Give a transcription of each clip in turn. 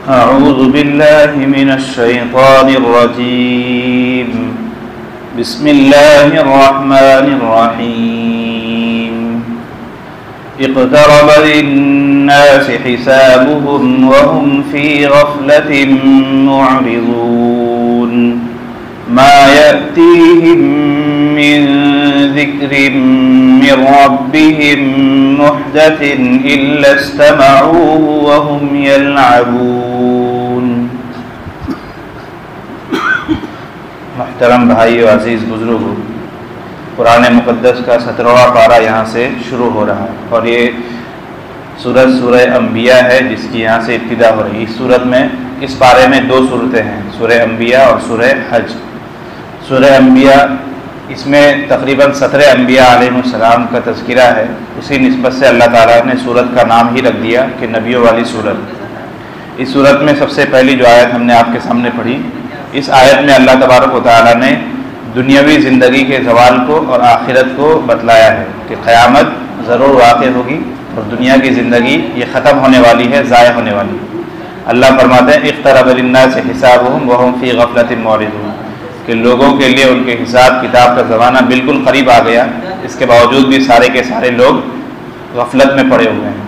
أعوذ بالله من الشيطان الرجيم بسم الله الرحمن الرحيم اقترب للناس حسابهم وهم في غفلة معرضون ما يأتيهم من ذكر من ربهم محدث إلا استمعوه وهم يلعبون۔ محترم بھائیو، عزیز بزرگوں، قرآن مقدس کا 17واں پارہ یہاں سے شروع ہو رہا ہے، اور یہ سورہ انبیاء ہے جس کی یہاں سے ابتدا ہو رہی ہے۔ اس سورت میں، اس پارے میں 2 صورتیں ہیں، سورہ انبیاء اور سورہ حج۔ سورہ انبیاء، اس میں تقریباً 17 انبیاء علیہ السلام کا تذکرہ ہے، اسی نسبت سے اللہ تعالیٰ نے سورت کا نام ہی رکھ دیا کہ نبیوں والی سورت۔ اس سورت میں سب سے پہلی جو آیت ہم نے آپ کے سامنے پڑھی، اس آیت میں اللہ تبارک و تعالیٰ نے دنیاوی زندگی کے زوال کو اور آخرت کو بتلایا ہے کہ قیامت ضرور واقع ہوگی اور دنیا کی زندگی یہ ختم ہونے والی ہے، ضائع ہونے والی ہے۔ اللہ فرماتے ہیں اقترب للناس حسابهم وهم فی غفلۃ معرضون، کہ لوگوں کے لیے ان کے حساب کتاب کا زمانہ بالکل قریب آ گیا، اس کے باوجود بھی سارے کے سارے لوگ غفلت میں پڑے ہوئے ہیں۔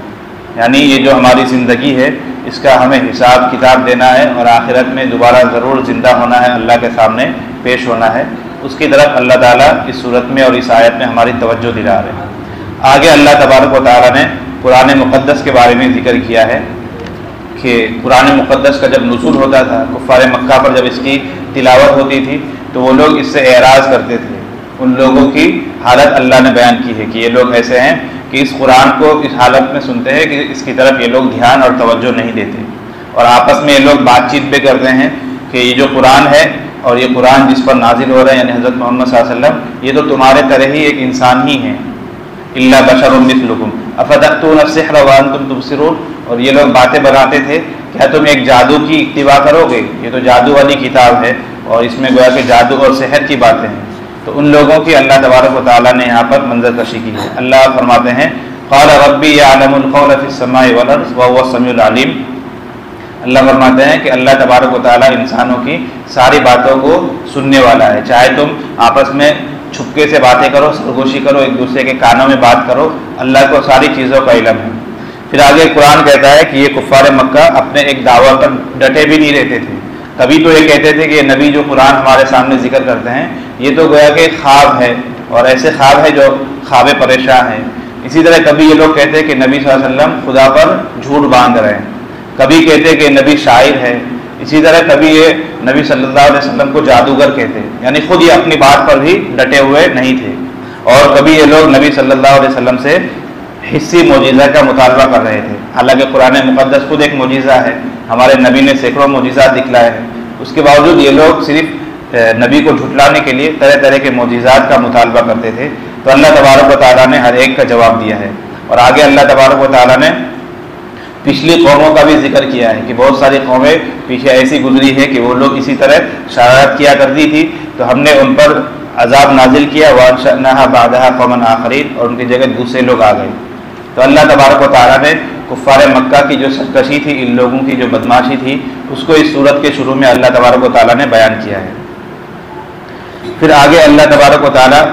یعنی یہ جو ہماری زندگی ہے، اس کا ہمیں حساب کتاب دینا ہے اور آخرت میں دوبارہ ضرور زندہ ہونا ہے، اللہ کے سامنے پیش ہونا ہے، اس کی طرف اللہ تعالیٰ اس صورت میں اور اس آیت میں ہماری توجہ دلا رہے ہیں۔ آگے اللہ تبارک و تعالیٰ نے قرآن مقدس کے بارے میں ذکر کیا ہے کہ قرآن مقدس کا جب نزول ہوتا تھا، کفار مکہ پر جب اس کی تلاوت ہوتی تھی تو وہ لوگ اس سے اعراض کرتے تھے۔ ان لوگوں کی حالت اللہ نے بیان کی ہے کہ یہ لوگ ایسے ہیں کہ اس قرآن کو اس حالت میں سنتے ہیں کہ اس کی طرف یہ لوگ دھیان اور توجہ نہیں دیتے، اور آپس میں یہ لوگ بات چیت بھی کرتے ہیں کہ یہ جو قرآن ہے اور یہ قرآن جس پر نازل ہو رہا ہے یعنی حضرت محمد صلی اللہ علیہ وسلم، یہ تو تمہارے طرح ہی ایک انسان ہی ہے، الا بشر مثلکم افتأتون السحر وانتم تبصرون۔ اور یہ لوگ باتیں بناتے تھے، کیا تم ایک جادو کی اتباع کرو گے؟ یہ تو جادو والی کتاب ہے اور اس میں گویا کہ جادو اور سحر کی باتیں ہیں۔ تو ان لوگوں کی اللہ تبارک و تعالیٰ نے یہاں پر منظر کشی کی ہے۔ اللہ فرماتے ہیں قال ربی یعلم القول فی السماء والارض وهو السمیع العلیم۔ اللہ فرماتے ہیں کہ اللہ تبارک و تعالیٰ انسانوں کی ساری باتوں کو سننے والا ہے، چاہے تم آپس میں چھپکے سے باتیں کرو، سرگوشی کرو، ایک دوسرے کے کانوں میں بات کرو، اللہ کو ساری چیزوں کا علم ہے۔ پھر آگے قرآن کہتا ہے کہ یہ کفار مکہ اپنے ایک دعویٰ پر ڈٹے بھی نہیں رہتے تھے۔ کبھی تو یہ کہتے تھے کہ یہ نبی جو قرآن ہمارے سامنے ذکر کرتے ہیں یہ تو گویا کہ خواب ہے، اور ایسے خواب ہے جو خواب پریشان ہیں۔ اسی طرح کبھی یہ لوگ کہتے ہیں کہ نبی صلی اللہ علیہ وسلم خدا پر جھوٹ باندھ رہے ہیں، کبھی کہتے کہ نبی شاعر ہے، اسی طرح کبھی یہ نبی صلی اللہ علیہ وسلم کو جادوگر کہتے، یعنی خود یہ اپنی بات پر بھی ڈٹے ہوئے نہیں تھے۔ اور کبھی یہ لوگ نبی صلی اللہ علیہ وسلم سے حصی معجزہ کا مطالبہ کر رہے تھے، حالانکہ قرآن مقدس خود ایک معجزہ ہے، ہمارے نبی نے سینکڑوں معجزات دکھلائے ہیں، اس کے باوجود یہ لوگ صرف نبی کو جھٹلانے کے لیے طرح طرح کے معجزات کا مطالبہ کرتے تھے۔ تو اللہ تبارک و تعالیٰ نے ہر ایک کا جواب دیا ہے، اور آگے اللہ تبارک و تعالیٰ نے پچھلی قوموں کا بھی ذکر کیا ہے کہ بہت ساری قومیں پیچھے ایسی گزری ہے کہ وہ لوگ اسی طرح شرارت کیا کرتی تھی، تو ہم نے ان پر عذاب نازل کیا، وَأَنشَأْنَاهَا بَعْدَهَا قَوْمًا آخَرِينَ، اور ان کی جگہ دوسرے لوگ آ گئے۔ تو اللہ تبارک و تعالیٰ نے کفار مکہ کی جو سرکشی تھی، ان لوگوں کی جو بدماشی تھی، اس کو اس صورت کے شروع میں اللہ تبارک و تعالیٰ نے بیان کیا ہے۔ پھر آگے اللہ تبارک و تعالیٰ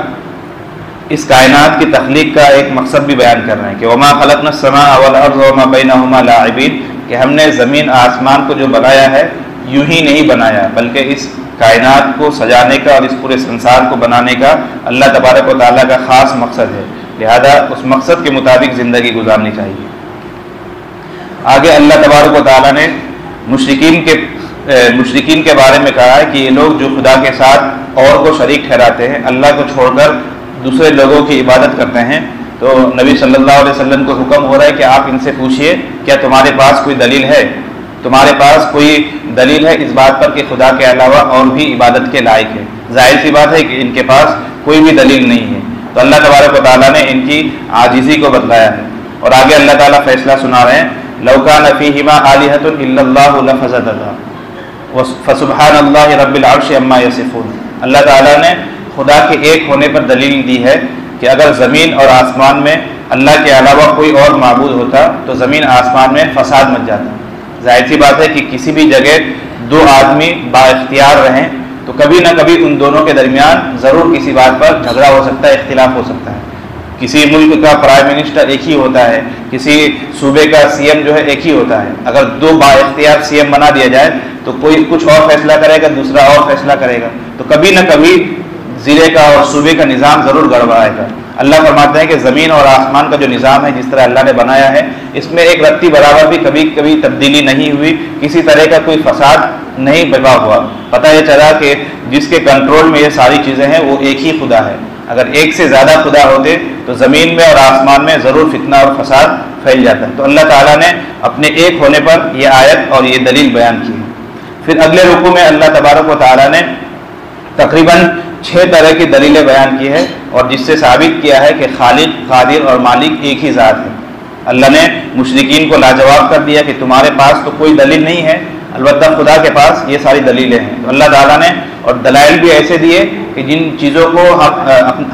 اس کائنات کی تخلیق کا ایک مقصد بھی بیان کر رہے ہیں کہ وَمَا خَلَقْنَا السَّمَاءَ وَالْأَرْضَ وَمَا بَيْنَهُمَا لَاعِبِينَ، کہ ہم نے زمین آسمان کو جو بنایا ہے یوں ہی نہیں بنایا، بلکہ اس کائنات کو سجانے کا اور اس پورے سنسار کو بنانے کا اللہ تبارک و تعالیٰ کا خاص مقصد ہے، لہذا اس مقصد کے مطابق زندگی گزارنی چاہیے۔ آگے اللہ تبارک و تعالیٰ نے مشرکین کے بارے میں کہا ہے کہ یہ لوگ جو خدا کے ساتھ اور کو شریک ٹھہراتے ہیں، اللہ کو چھوڑ کر دوسرے لوگوں کی عبادت کرتے ہیں، تو نبی صلی اللہ علیہ وسلم کو حکم ہو رہا ہے کہ آپ ان سے پوچھئے کیا تمہارے پاس کوئی دلیل ہے، تمہارے پاس کوئی دلیل ہے اس بات پر کہ خدا کے علاوہ اور بھی عبادت کے لائق ہے؟ ظاہر سی بات ہے کہ ان کے پاس کوئی بھی دلیل نہیں ہے۔ تو اللہ تبارک و تعالیٰ نے ان کی عاجزی کو بتلایا ہے، اور آگے اللہ تعالیٰ فیصلہ سنا رہے ہیں لَوْ كَانَ فِيهِمَا آلِهَةٌ إِلَّا اللَّهُ لَفَسَدَتَا فَسُبْحَانَ اللَّهِ رَبِّ الْعَرْشِ عَمَّا يَصِفُونَ۔ اللہ تعالیٰ نے خدا کے ایک ہونے پر دلیل دی ہے کہ اگر زمین اور آسمان میں اللہ کے علاوہ کوئی اور معبود ہوتا تو زمین آسمان میں فساد مچ جاتا، ظاہر سی بات ہے کہ کسی بھی جگہ دو آدمی با اختیار رہیں تو کبھی نہ کبھی ان دونوں کے درمیان ضرور کسی بات پر جھگڑا ہو سکتا ہے، اختلاف ہو سکتا ہے۔ کسی ملک کا پرائم منسٹر ایک ہی ہوتا ہے، کسی صوبے کا سی ایم جو ہے ایک ہی ہوتا ہے۔ اگر دو با اختیار سی ایم بنا دیا جائے تو کوئی کچھ اور فیصلہ کرے گا، دوسرا اور فیصلہ کرے گا، تو کبھی نہ کبھی ضلع کا اور صوبے کا نظام ضرور گڑبڑائے گا۔ اللہ فرماتے ہیں کہ زمین اور آسمان کا جو نظام ہے، جس طرح اللہ نے بنایا ہے، اس میں ایک رتی برابر بھی کبھی کبھی تبدیلی نہیں ہوئی، کسی طرح کا کوئی فساد نہیں برپا ہوا۔ پتہ یہ چلا کہ جس کے کنٹرول میں یہ ساری چیزیں ہیں وہ ایک ہی خدا ہے۔ اگر ایک سے زیادہ خدا ہوتے تو زمین میں اور آسمان میں ضرور فتنہ اور فساد پھیل جاتا ہے۔ تو اللہ تعالیٰ نے اپنے ایک ہونے پر یہ آیت اور یہ دلیل بیان کی ہے۔ پھر اگلے رکوع میں اللہ تبارک و تعالیٰ نے تقریباً 6 طرح کی دلیلیں بیان کی ہے، اور جس سے ثابت کیا ہے کہ خالق، قادر اور مالک ایک ہی ذات ہے۔ اللہ نے مشرکین کو لاجواب کر دیا کہ تمہارے پاس تو کوئی دلیل نہیں ہے، البتہ خدا کے پاس یہ ساری دلیلیں ہیں۔ تو اللہ تعالیٰ نے اور دلائل بھی ایسے دیے کہ جن چیزوں کو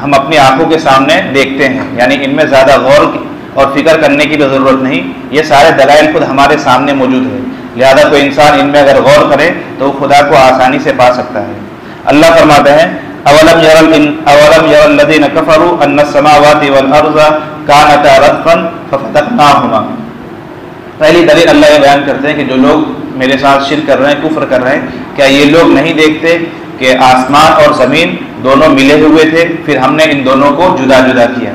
ہم اپنی آنکھوں کے سامنے دیکھتے ہیں، یعنی ان میں زیادہ غور اور فکر کرنے کی بھی ضرورت نہیں، یہ سارے دلائل خود ہمارے سامنے موجود ہے، لہذا کوئی انسان ان میں اگر غور کرے تو وہ خدا کو آسانی سے پا سکتا ہے۔ اللہ فرماتے ہیں اولم ير الذين كفروا ان السماوات والارض كانتا رتقا ففتقناهما۔ پہلی دلیل اللہ یہ بیان کرتے ہیں کہ جو لوگ میرے ساتھ شرک کر رہے ہیں، کفر کر رہے ہیں، کیا یہ لوگ نہیں دیکھتے کہ آسمان اور زمین دونوں ملے ہوئے تھے، پھر ہم نے ان دونوں کو جدا جدا کیا۔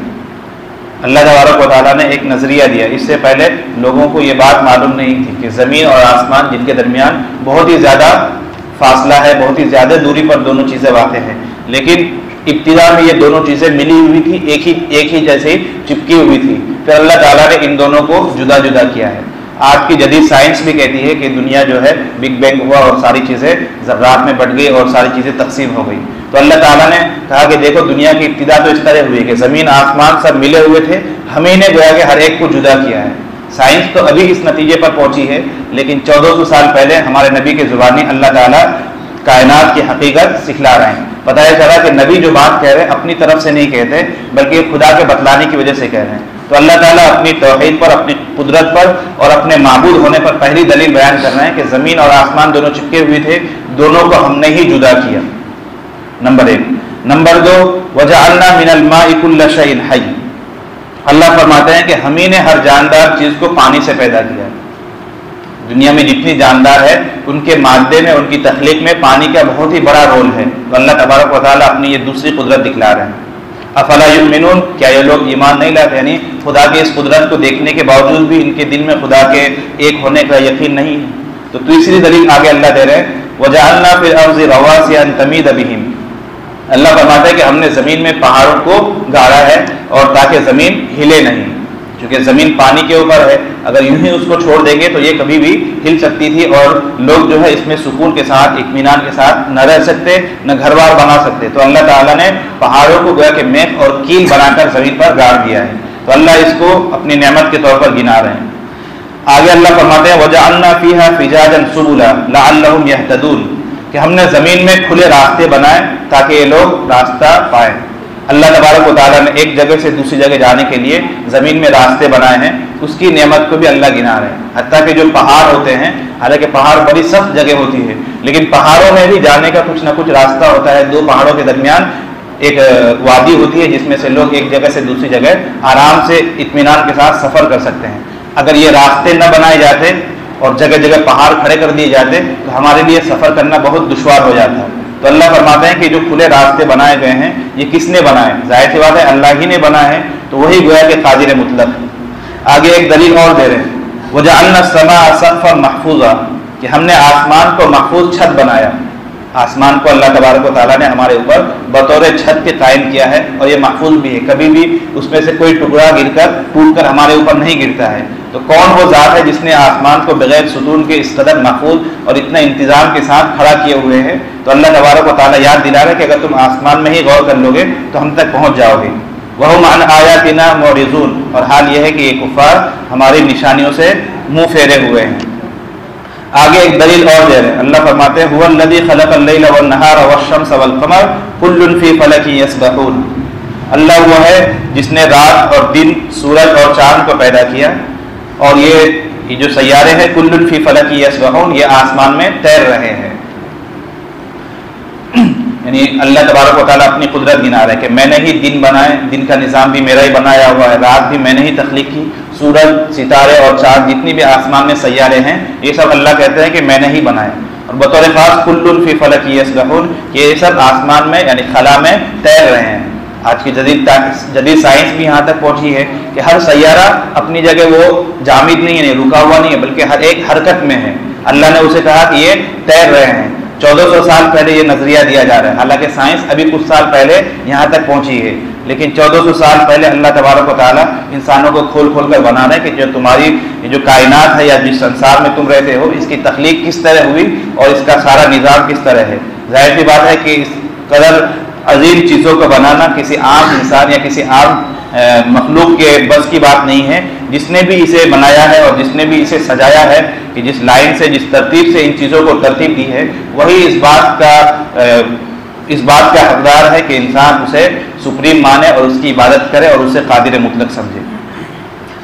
اللہ تبارک و تعالیٰ نے ایک نظریہ دیا، اس سے پہلے لوگوں کو یہ بات معلوم نہیں تھی کہ زمین اور آسمان جن کے درمیان بہت ہی زیادہ فاصلہ ہے، بہت ہی زیادہ دوری پر دونوں چیزیں واقع ہیں، لیکن ابتدا میں یہ دونوں چیزیں ملی ہوئی تھی، ایک ہی جیسے چپکی ہوئی تھی، پھر اللہ تعالیٰ نے ان دونوں کو جدا جدا کیا ہے۔ آج کی جدید سائنس بھی کہتی ہے کہ دنیا جو ہے بگ بینگ ہوا اور ساری چیزیں ذرات میں بٹ گئی اور ساری چیزیں تقسیم ہو گئی۔ تو اللہ تعالیٰ نے کہا کہ دیکھو دنیا کی ابتدا تو اس طرح ہوئی کہ زمین آسمان سب ملے ہوئے تھے، ہمیں نے گویا کہ ہر ایک کو جدا کیا ہے۔ سائنس تو ابھی اس نتیجے پر پہنچی ہے، لیکن 1400 سال پہلے ہمارے نبی کے زبانی اللہ تعالیٰ کائنات کی حقیقت سکھلا رہے ہیں۔ پتہ یہ چلا کہ نبی جو بات کہہ رہے ہیں اپنی طرف سے نہیں کہتے، بلکہ خدا کے بتلانے کی وجہ سے کہہ رہے ہیں۔ تو اللہ تعالیٰ اپنی توحید پر، اپنی قدرت پر اور اپنے معبود ہونے پر پہلی دلیل بیان کر رہے ہیں کہ زمین اور آسمان دونوں چپکے ہوئے تھے، دونوں کو ہم نے ہی جدا کیا، نمبر 1۔ نمبر 2، وَجَعَلْنَا مِنَ الْمَاءِ كُلَّ شَيْءٍ حَيٍّ۔ اللہ فرماتے ہیں کہ ہم ہی نے ہر جاندار چیز کو پانی سے پیدا کیا ہے۔ دنیا میں جتنی جاندار ہے ان کے مادے میں، ان کی تخلیق میں پانی کا بہت ہی بڑا رول ہے۔ تو اللہ تبارک و تعالیٰ اپنی یہ دوسری قدرت دکھلا رہے ہیں۔ افلا یؤمنون، کیا یہ لوگ ایمان نہیں لاتے؟ یعنی خدا کی اس قدرت کو دیکھنے کے باوجود بھی ان کے دل میں خدا کے ایک ہونے کا یقین نہیں ہے۔ تو تیسری دلیل آگے اللہ دے رہے ہیں، وَجَعَلْنَا فِي الْأَرْضِ رَوَاسِيَ أَن تَمِيدَ بِهِمْ۔ اللہ فرماتا ہے کہ ہم نے زمین میں پہاڑوں کو گاڑا ہے اور تاکہ زمین ہلے نہیں، چونکہ زمین پانی کے اوپر ہے، اگر یوں ہی اس کو چھوڑ دیں گے تو یہ کبھی بھی ہل سکتی تھی اور لوگ جو ہے اس میں سکون کے ساتھ، اطمینان کے ساتھ نہ رہ سکتے، نہ گھر بار بنا سکتے۔ تو اللہ تعالیٰ نے پہاڑوں کو گویا کہ میخ اور کیل بنا کر زمین پر گاڑ دیا ہے۔ تو اللہ اس کو اپنی نعمت کے طور پر گنا رہے ہیں۔ آگے اللہ فرماتے ہیں وَجَعَلْنَا فِيهَا فِجَاجًا سُبُلًا لَعَلَّهُمْ يَهْتَدُونَ، کہ ہم نے زمین میں کھلے راستے بنائے تاکہ یہ لوگ راستہ پائیں۔ اللہ تبارک و تعالیٰ نے ایک جگہ سے دوسری جگہ جانے کے لیے زمین میں راستے بنائے ہیں، اس کی نعمت کو بھی اللہ گنا رہے ہیں۔ حتیٰ کہ جو پہاڑ ہوتے ہیں، حالانکہ پہاڑ بڑی سخت جگہ ہوتی ہے، لیکن پہاڑوں میں بھی جانے کا کچھ نہ کچھ راستہ ہوتا ہے۔ دو پہاڑوں کے درمیان ایک وادی ہوتی ہے جس میں سے لوگ ایک جگہ سے دوسری جگہ آرام سے اطمینان کے ساتھ سفر کر سکتے ہیں۔ اگر یہ راستے نہ بنائے جاتے اور جگہ جگہ پہاڑ کھڑے کر دیے جاتے تو ہمارے لیے سفر کرنا بہت دشوار ہو جاتا ہے۔ تو اللہ فرماتے ہیں کہ جو کھلے راستے بنائے گئے ہیں یہ کس نے بنائے؟ ظاہر سی بات ہے اللہ ہی نے بنائے ہیں، تو وہی گویا کہ قادر مطلق ہے۔ آگے ایک دلیل اور دے رہے ہیں، وَجَعَلْنَا السَّمَاءَ سَقْفًا مَحْفُوظًا، کہ ہم نے آسمان کو محفوظ چھت بنایا۔ آسمان کو اللہ تبارک و تعالیٰ نے ہمارے اوپر بطور چھت کے قائم کیا ہے، اور یہ محفوظ بھی ہے، کبھی بھی اس میں سے کوئی ٹکڑا گر کر ٹوٹ کر ہمارے اوپر نہیں گرتا ہے۔ تو کون وہ ذات ہے جس نے آسمان کو بغیر ستون کے اس قدر محفوظ اور اتنا انتظام کے ساتھ کھڑا کیے ہوئے ہیں؟ تو اللہ تبارک و تعالیٰ یاد دلا رہا ہے کہ اگر تم آسمان میں ہی غور کر لو گے تو ہم تک پہنچ جاؤ گے۔ وَهُمْ عَنْ آيَاتِنَا مُعْرِضُونَ، اور حال یہ ہے کہ یہ کفار ہماری نشانیوں سے منہ پھیرے ہوئے ہیں۔ آگے ایک دلیل اور دے رہے ہیں، اللہ فرماتے ہیں هُوَ الَّذِي خَلَقَ اللَّيْلَ وَالنَّهَارَ وَالشَّمْسَ وَالْقَمَرَ كُلٌّ فِي فَلَكٍ يَسْبَحُونَ، اللہ وہ ہے جس نے رات اور دن، سورج اور چاند کو پیدا کیا، اور یہ یہ جو سیارے ہیں کل فی فلک یسبحون، یہ آسمان میں تیر رہے ہیں. یعنی اللہ تبارک و تعالیٰ اپنی قدرت گنا رہے کہ میں نے ہی دن بنائے، دن کا نظام بھی میرا ہی بنایا ہوا ہے، رات بھی میں نے ہی تخلیق کی، سورج، ستارے اور چاند جتنی بھی آسمان میں سیارے ہیں یہ سب اللہ کہتے ہیں کہ میں نے ہی بنائے. اور بطور خاص کل فی فلک یسبحون، یہ سب آسمان میں یعنی خلا میں تیر رہے ہیں. آج کی جدید سائنس بھی یہاں تک پہنچی ہے کہ ہر سیارہ اپنی جگہ وہ جامد نہیں ہے، رکا ہوا نہیں ہے، بلکہ ہر ایک حرکت میں ہے. اللہ نے اسے کہا کہ یہ تیر رہے ہیں. 1400 سال پہلے یہ نظریہ دیا جا رہا ہے، حالانکہ سائنس ابھی کچھ سال پہلے یہاں تک پہنچی ہے، لیکن 1400 سال پہلے اللہ تبارک و تعالیٰ انسانوں کو کھول کھول کر بنا رہے ہیں کہ جو تمہاری جو کائنات ہے یا جس سنسار میں تم رہتے ہو اس کی تخلیق کس طرح ہوئی اور اس کا سارا نظام کس طرح ہے. ظاہر سی بات ہے کہ اس قدر عظیم چیزوں کو بنانا کسی عام انسان یا کسی عام مخلوق کے بس کی بات نہیں ہے. جس نے بھی اسے بنایا ہے اور جس نے بھی اسے سجایا ہے کہ جس لائن سے جس ترتیب سے ان چیزوں کو ترتیب دی ہے وہی اس بات کا حقدار ہے کہ انسان اسے سپریم مانے اور اس کی عبادت کرے اور اسے قادر مطلق سمجھے.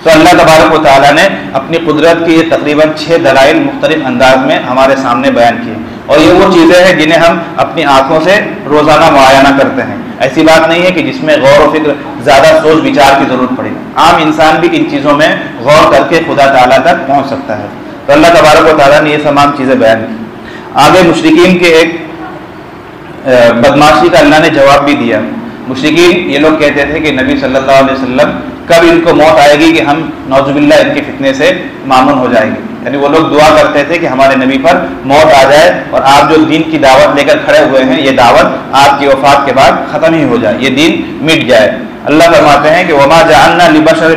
تو اللہ تبارک و تعالیٰ نے اپنی قدرت کی یہ تقریباً 6 دلائل مختلف انداز میں ہمارے سامنے بیان کیے، اور یہ وہ چیزیں ہیں جنہیں ہم اپنی آنکھوں سے روزانہ معائنہ کرتے ہیں. ایسی بات نہیں ہے کہ جس میں غور و فکر زیادہ سوچ بچار کی ضرورت پڑے. عام انسان بھی ان چیزوں میں غور کر کے خدا تعالیٰ تک پہنچ سکتا ہے. تو اللہ تبارک و تعالیٰ نے یہ تمام چیزیں بیان کی. آگے مشرکین کے ایک بدماشی کا اللہ نے جواب بھی دیا. مشرکین یہ لوگ کہتے تھے کہ نبی صلی اللہ علیہ وسلم کب ان کو موت آئے گی کہ ہم نعوذ باللہ ان کے فتنے سے معمون ہو جائیں گے. یعنی وہ لوگ دعا کرتے تھے کہ ہمارے نبی پر موت آ جائے اور آپ جو دین کی دعوت لے کر کھڑے ہوئے ہیں یہ دعوت آپ کی وفات کے بعد ختم ہی ہو جائے، یہ دین مٹ جائے. اللہ فرماتے ہیں کہ وما جعلنا لبشر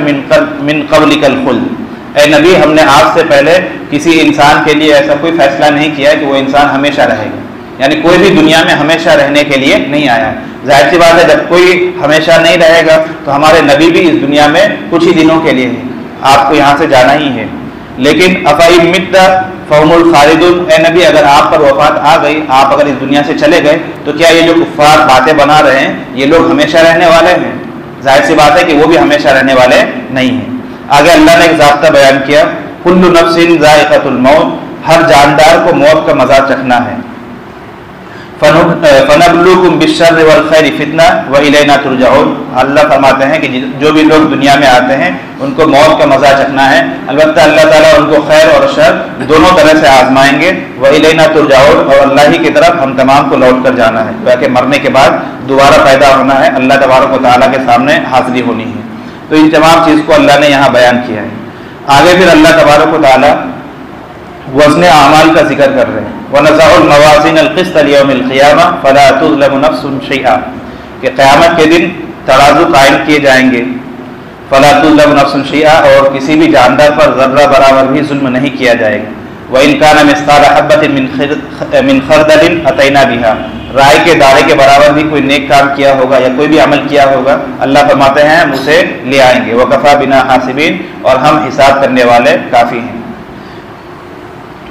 من قبلک الخلد، اے نبی ہم نے آپ سے پہلے کسی انسان کے لیے ایسا کوئی فیصلہ نہیں کیا کہ وہ انسان ہمیشہ رہے گا. یعنی کوئی بھی دنیا میں ہمیشہ رہنے کے لیے نہیں آیا. ظاہر سی بات ہے جب کوئی ہمیشہ نہیں رہے گا تو ہمارے نبی بھی اس دنیا میں کچھ ہی دنوں کے لیے ہیں، آپ کو یہاں سے جانا ہی ہے. لیکن افئن مت فهم الخالدون، اے نبی اگر آپ پر وفات آ گئی، آپ اگر اس دنیا سے چلے گئے تو کیا یہ جو کفار باتیں بنا رہے ہیں یہ لوگ ہمیشہ رہنے والے ہیں؟ ظاہر سی بات ہے کہ وہ بھی ہمیشہ رہنے والے نہیں ہیں. آگے اللہ نے ایک ضابطہ بیان کیا، کل نفس ذائقۃ الموت، ہر جاندار کو موت کا مزہ چکھنا ہے. فنبلوکم بالشر والخیر فتنہ والینا ترجعون، اللہ فرماتے ہیں کہ جو بھی لوگ دنیا میں آتے ہیں ان کو موت کا مزہ چکھنا ہے، البتہ اللہ تعالیٰ ان کو خیر اور شر دونوں طرح سے آزمائیں گے. والینا ترجعون، اور اللہ ہی کی طرف ہم تمام کو لوٹ کر جانا ہے، تاکہ مرنے کے بعد دوبارہ پیدا ہونا ہے، اللہ تبارک و تعالیٰ کے سامنے حاضری ہونی ہے. تو ان تمام چیز کو اللہ نے یہاں بیان کیا ہے. آگے پھر اللہ تبارک و تعالیٰ وزن اعمال کا ذکر کر رہے ہیں. وَنَزَعُ الْمَوَازِينَ الْقِسْطَ لِيَوْمِ الْقِيَامَةِ فَلَا تُظْلَمُ نَفْسٌ شَيْئًا، کہ قیامت کے دن ترازو قائم کیے جائیں گے. فَلَا تُظْلَمُ نَفْسٌ شَيْئًا، اور کسی بھی جاندار پر ذرہ برابر بھی ظلم نہیں کیا جائے گا. وَإِنْ كَانَ مِثْقَالَ حَبَّةٍ مِّنْ خَرْدَلٍ أَتَيْنَا بِهَا، رائے کے دانے کے برابر بھی کوئی نیک کام کیا ہوگا یا کوئی بھی عمل کیا ہوگا اللہ فرماتے ہیں ہم اسے لے آئیں گے. وَكَفَىٰ بِنَا حَاسِبِينَ، اور ہم حساب کرنے والے کافی ہیں.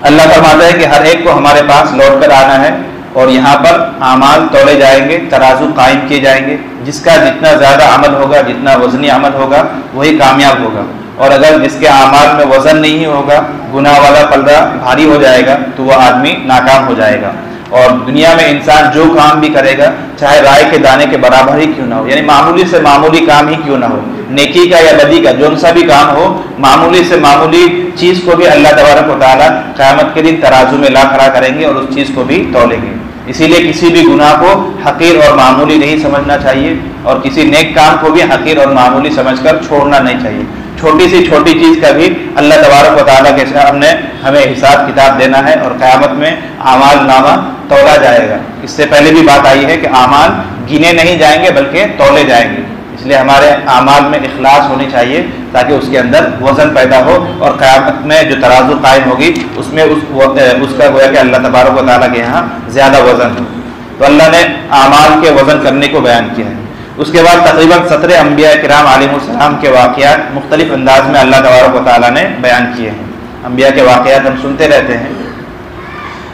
اللہ فرماتا ہے کہ ہر ایک کو ہمارے پاس لوٹ کر آنا ہے اور یہاں پر اعمال تولے جائیں گے، ترازو قائم کیے جائیں گے. جس کا جتنا زیادہ عمل ہوگا، جتنا وزنی عمل ہوگا وہی کامیاب ہوگا، اور اگر جس کے اعمال میں وزن نہیں ہوگا، گناہ والا پلڑا بھاری ہو جائے گا تو وہ آدمی ناکام ہو جائے گا. اور دنیا میں انسان جو کام بھی کرے گا چاہے رائے کے دانے کے برابر ہی کیوں نہ ہو، یعنی معمولی سے معمولی کام ہی کیوں نہ ہو، نیکی کا یا بدی کا جو سا بھی کام ہو، معمولی سے معمولی چیز کو بھی اللہ تبارک و تعالیٰ قیامت کے دن ترازو میں لا کھڑا کریں گے اور اس چیز کو بھی تولیں گے. اسی لیے کسی بھی گناہ کو حقیر اور معمولی نہیں سمجھنا چاہیے، اور کسی نیک کام کو بھی حقیر اور معمولی سمجھ کر چھوڑنا نہیں چاہیے. چھوٹی سی چھوٹی چیز کا بھی اللہ تبارک و تعالیٰ کے سامنے ہمیں حساب کتاب دینا ہے، اور قیامت میں اعمال نامہ تولا جائے گا. اس سے پہلے بھی بات آئی ہے کہ اعمال گنے نہیں جائیں گے بلکہ تولے جائیں گے. اس لیے ہمارے اعمال میں اخلاص ہونی چاہیے تاکہ اس کے اندر وزن پیدا ہو، اور قیامت میں جو ترازو قائم ہوگی اس میں اس کا گویا کہ اللہ تبارک و تعالیٰ کے یہاں زیادہ وزن ہو. تو اللہ نے اعمال کے وزن کرنے کو بیان کیا ہے. اس کے بعد تقریباً 17 انبیاء کرام علیہ السلام کے واقعات مختلف انداز میں اللہ تبارک و تعالیٰ نے بیان کیے ہیں. انبیاء کے واقعات ہم سنتے رہتے ہیں.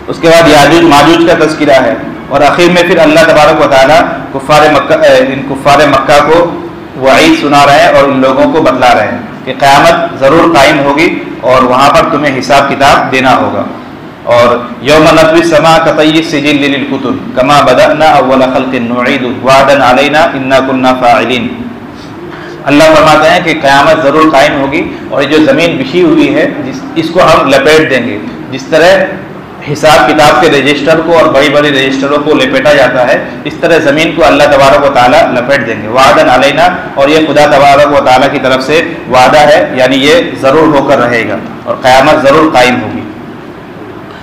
اس کے بعد یاجوج ماجوج کا تذکرہ ہے، اور آخر میں پھر اللہ تبارک و تعالیٰ کفار مکہ کو وعید سنا رہے ہیں اور ان لوگوں کو بتلا رہے ہیں کہ قیامت ضرور قائم ہوگی اور وہاں پر تمہیں حساب کتاب دینا ہوگا. اور یوم نطوی السماء کطی السجل للکتب کما بدأنا اول خلق نعیدہ وعدا علینا انا کنا فاعلین. اللہ فرماتے ہیں کہ قیامت ضرور قائم ہوگی اور یہ جو زمین بچھی ہوئی ہے اس کو ہم لپیٹ دیں گے. جس طرح حساب کتاب کے رجسٹر کو اور بڑی بڑی رجسٹروں کو لپیٹا جاتا ہے اس طرح زمین کو اللہ تبارک و تعالیٰ لپیٹ دیں گے. وعدن علینا, اور یہ خدا تبارک و تعالیٰ کی طرف سے وعدہ ہے, یعنی یہ ضرور ہو کر رہے گا اور قیامت ضرور قائم ہوگی.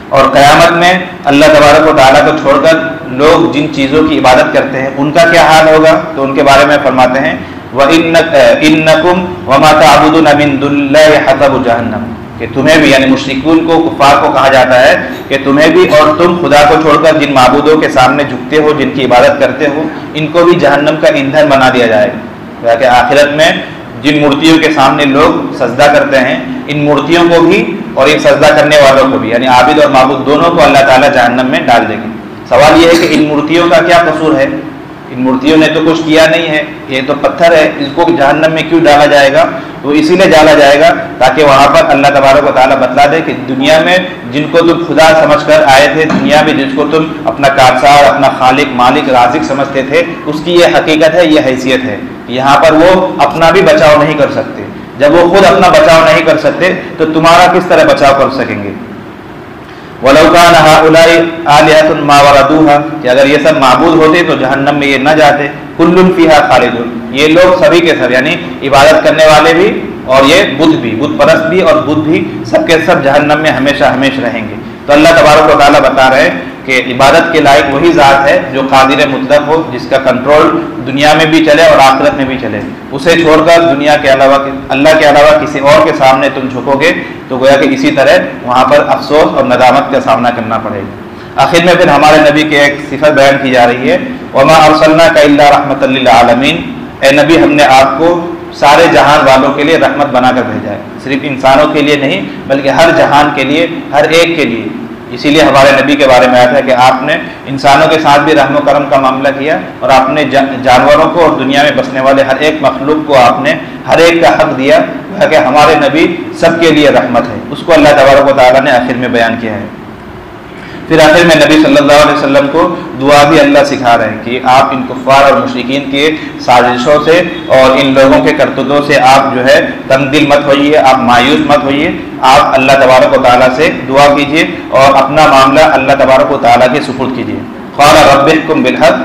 اور قیامت میں اللہ تبارک و تعالیٰ کو چھوڑ کر لوگ جن چیزوں کی عبادت کرتے ہیں ان کا کیا حال ہوگا, تو ان کے بارے میں فرماتے ہیں وَإِنَّكُمْ وَمَا تَعْبُدُونَ مِن دُونِ اللَّهِ حَسَبُ جَهَنَّمَ, کہ تمہیں بھی یعنی مشرکون کو کفار کو کہا جاتا ہے کہ تمہیں بھی اور تم خدا کو چھوڑ کر جن معبودوں کے سامنے جھکتے ہو, جن کی عبادت کرتے ہو, ان کو بھی جہنم کا ایندھن بنا دیا جائے گا. کہ آخرت میں جن مورتیوں کے سامنے لوگ سجدہ کرتے ہیں ان مورتیوں کو بھی اور ان سجدہ کرنے والوں کو بھی یعنی عابد اور معبود دونوں کو اللہ تعالیٰ جہنم میں ڈال دے گی. سوال یہ ہے کہ ان مورتیوں کا کیا قصور ہے؟ ان مورتیوں نے تو کچھ کیا نہیں ہے, یہ تو پتھر ہے, اس کو جہنم میں کیوں ڈالا جائے گا؟ تو اسی لیے ڈالا جائے گا تاکہ وہاں پر اللہ تبارک و تعالیٰ بتلا دے کہ دنیا میں جن کو تم خدا سمجھ کر آئے تھے, دنیا میں جس کو تم اپنا کارساز, اپنا خالق, مالک, رازق سمجھتے تھے, اس کی یہ حقیقت ہے, یہ حیثیت ہے. یہاں پر وہ اپنا بھی بچاؤ نہیں کر سکتے. جب وہ خود اپنا بچاؤ نہیں کر سکتے تو تمہارا کس طرح بچاؤ کر سکیں گے؟ وَلَوْ كَانَ هَؤُلَاءِ آلِهَةٌ مَا وَرَدُوهَا, کہ اگر یہ سب معبود ہوتے تو جہنم میں یہ نہ جاتے. كُلٌّ فِيهَا خَالِدٌ, یہ لوگ سبھی کے سب یعنی عبادت کرنے والے بھی اور یہ بدھ بھی, بت پرست بھی اور بدھ بھی, سب کے سب جہنم میں ہمیشہ ہمیشہ رہیں گے. تو اللہ تبارک و تعالیٰ بتا رہے ہیں کہ عبادت کے لائق وہی ذات ہے جو قادر مطلق ہو, جس کا کنٹرول دنیا میں بھی چلے اور آخرت میں بھی چلے. اسے چھوڑ کر دنیا کے علاوہ اللہ کے علاوہ کسی اور کے سامنے تم جھکو گے تو گویا کہ اسی طرح وہاں پر افسوس اور ندامت کا سامنا کرنا پڑے گا. آخر میں پھر ہمارے نبی کی ایک صفت بیان کی جا رہی ہے, وما ارسلناک الا رحمۃ للعالمین, اے نبی ہم نے آپ کو سارے جہان والوں کے لیے رحمت بنا کر بھیجا ہے. صرف انسانوں کے لیے نہیں بلکہ ہر جہان کے لیے, ہر ایک کے لیے. اسی لیے ہمارے نبی کے بارے میں آیا تھا کہ آپ نے انسانوں کے ساتھ بھی رحم و کرم کا معاملہ کیا اور آپ نے جانوروں کو اور دنیا میں بسنے والے ہر ایک مخلوق کو آپ نے ہر ایک کا حق دیا کہ ہمارے نبی سب کے لیے رحمت ہے. اس کو اللہ تبارک و تعالیٰ نے آخر میں بیان کیا ہے. پھر آخر میں نبی صلی اللہ علیہ وسلم کو دعا بھی اللہ سکھا رہے ہیں کہ آپ ان کفار اور مشرکین کے سازشوں سے اور ان لوگوں کے کرتوتوں سے آپ جو ہے تنگ دل مت ہوئیے, آپ مایوس مت ہوئیے. آپ اللہ تبارک و تعالیٰ سے دعا کیجیے اور اپنا معاملہ اللہ تبارک و تعالیٰ کے سپرد کیجیے. قال رب احکم بالحق,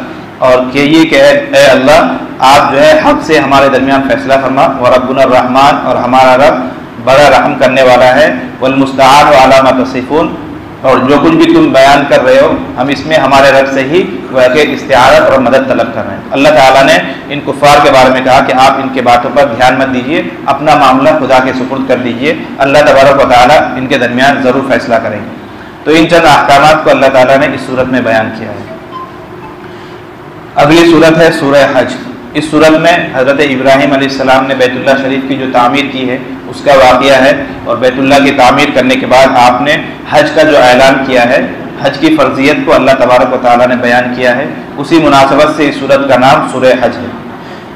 اور کہیے کہ اے اللہ آپ جو ہے حق سے ہمارے درمیان فیصلہ فرما. وربنا الرحمن, اور ہمارا رب بڑا رحم کرنے والا ہے. والمستعان علی ما تصفون, اور جو کچھ بھی تم بیان کر رہے ہو ہم اس میں ہمارے رب سے ہی وہ کہ استعارت اور مدد طلب کر رہے ہیں. اللہ تعالیٰ نے ان کفار کے بارے میں کہا کہ آپ ان کے باتوں پر دھیان مت دیجیے, اپنا معاملہ خدا کے سپرد کر دیجیے, اللہ تبارک و تعالیٰ ان کے درمیان ضرور فیصلہ کریں گے. تو ان چند احکامات کو اللہ تعالیٰ نے اس صورت میں بیان کیا ہے. اگلی صورت ہے سورہ حج. اس صورت میں حضرت ابراہیم علیہ السلام نے بیت اللہ شریف کی جو تعمیر کی ہے اس کا واقعہ ہے, اور بیت اللہ کی تعمیر کرنے کے بعد آپ نے حج کا جو اعلان کیا ہے, حج کی فرضیت کو اللہ تبارک و تعالیٰ نے بیان کیا ہے. اسی مناسبت سے اس صورت کا نام سورہ حج ہے.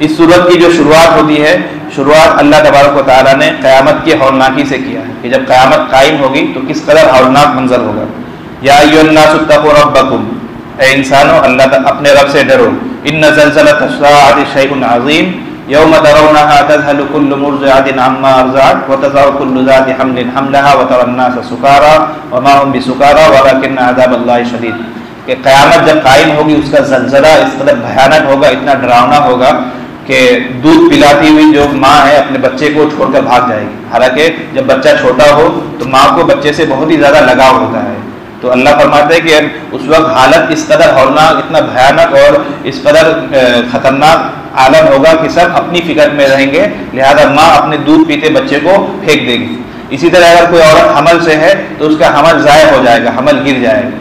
اس صورت کی جو شروعات ہوتی ہے, شروعات اللہ تبارک و تعالیٰ نے قیامت کی ہولناکی سے کیا ہے کہ جب قیامت قائم ہوگی تو کس قدر ہولناک منظر ہوگا. یا ایھا الناس اتقوا ربکم, اے انسانوں اللہ اپنے رب سے ڈرو. ان زلزلۃ الساعۃ شیء عظیم یوم ترونها تذهل كل مرضعة عما ارضعت وتضع كل ذات حمل حملها وترى الناس سکارى وما هم بسکارى ولكن عذاب الله شدید. کہ قیامت جب قائم ہوگی اس کا زلزلہ اس قدر بھیانک ہوگا, اتنا ڈراؤنا ہوگا کہ دودھ پلاتی ہوئی جو ماں ہے اپنے بچے کو چھوڑ کر بھاگ جائے گی. حالانکہ جب بچہ چھوٹا ہو تو ماں کو بچے سے بہت ہی زیادہ لگاؤ ہوتا ہے. تو اللہ فرماتے ہیں کہ اس وقت حالت اس قدر ہولناک, اتنا بھیانک اور اس قدر خطرناک عالم ہوگا کہ سب اپنی فکر میں رہیں گے, لہذا ماں اپنے دودھ پیتے بچے کو پھینک دے گی. اسی طرح اگر کوئی عورت حمل سے ہے تو اس کا حمل ضائع ہو جائے گا, حمل گر جائے گا.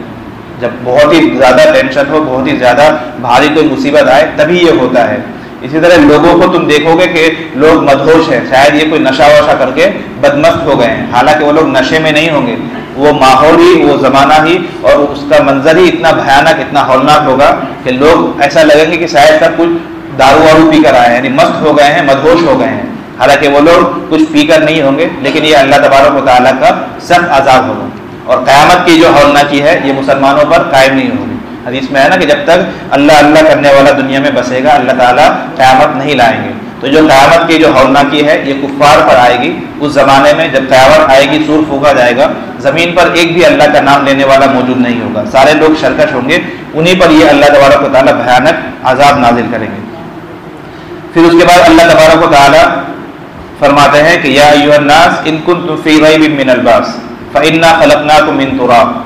جب بہت ہی زیادہ ٹینشن ہو, بہت ہی زیادہ بھاری کوئی مصیبت آئے تبھی یہ ہوتا ہے. اسی طرح لوگوں کو تم دیکھو گے کہ لوگ مدہوش ہیں, شاید یہ کوئی نشہ وشہ کر کے بدمست ہو گئے ہیں, حالانکہ وہ لوگ نشے میں نہیں ہوں گے. وہ ماحول ہی, وہ زمانہ ہی اور اس کا منظر ہی اتنا بھیانک, اتنا ہولناک ہوگا کہ لوگ ایسا لگیں گے کہ شاید سب کچھ دارو وارو پی کر آئے ہیں, یعنی مست ہو گئے ہیں, مدہوش ہو گئے ہیں. حالانکہ وہ لوگ کچھ پی کر نہیں ہوں گے، لیکن یہ اللہ تبارک و تعالیٰ کا سخت عذاب ہوگا، اور قیامت کی جو ہولناکی ہے یہ مسلمانوں پر قائم نہیں ہوگی۔ حدیث میں ہے نا کہ جب تک اللہ اللہ کرنے والا دنیا میں بسے گا، اللہ تعالیٰ قیامت نہیں لائیں گے۔ تو جو قیامت کی جو ہولناکی ہے یہ کفار پر آئے گی۔ اس زمانے میں جب قیامت آئے گی، سور پھونکا جائے گا، زمین پر ایک بھی اللہ کا نام لینے والا موجود نہیں ہوگا، سارے لوگ سرکش ہوں گے، انہی پر یہ اللہ تبارک و تعالیٰ بھیانک عذاب نازل کریں گے۔ پھر اس کے بعد اللہ تبارک و تعالیٰ فرماتے ہیں کہ یا ایھا الناس ان کنتم فی ریب من البعث فانا خلقناکم من تراب۔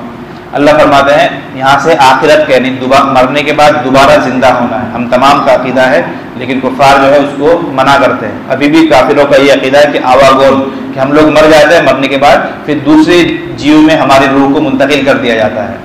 اللہ فرماتے ہیں یہاں سے آخرت کے یعنی مرنے کے بعد دوبارہ زندہ ہونا ہے، ہم تمام کا عقیدہ ہے، لیکن کفار جو ہے اس کو منع کرتے ہیں۔ ابھی بھی کافروں کا یہ عقیدہ ہے کہ آواگون، کہ ہم لوگ مر جاتے ہیں، مرنے کے بعد پھر دوسرے جیو میں ہماری روح کو منتقل کر دیا جاتا ہے،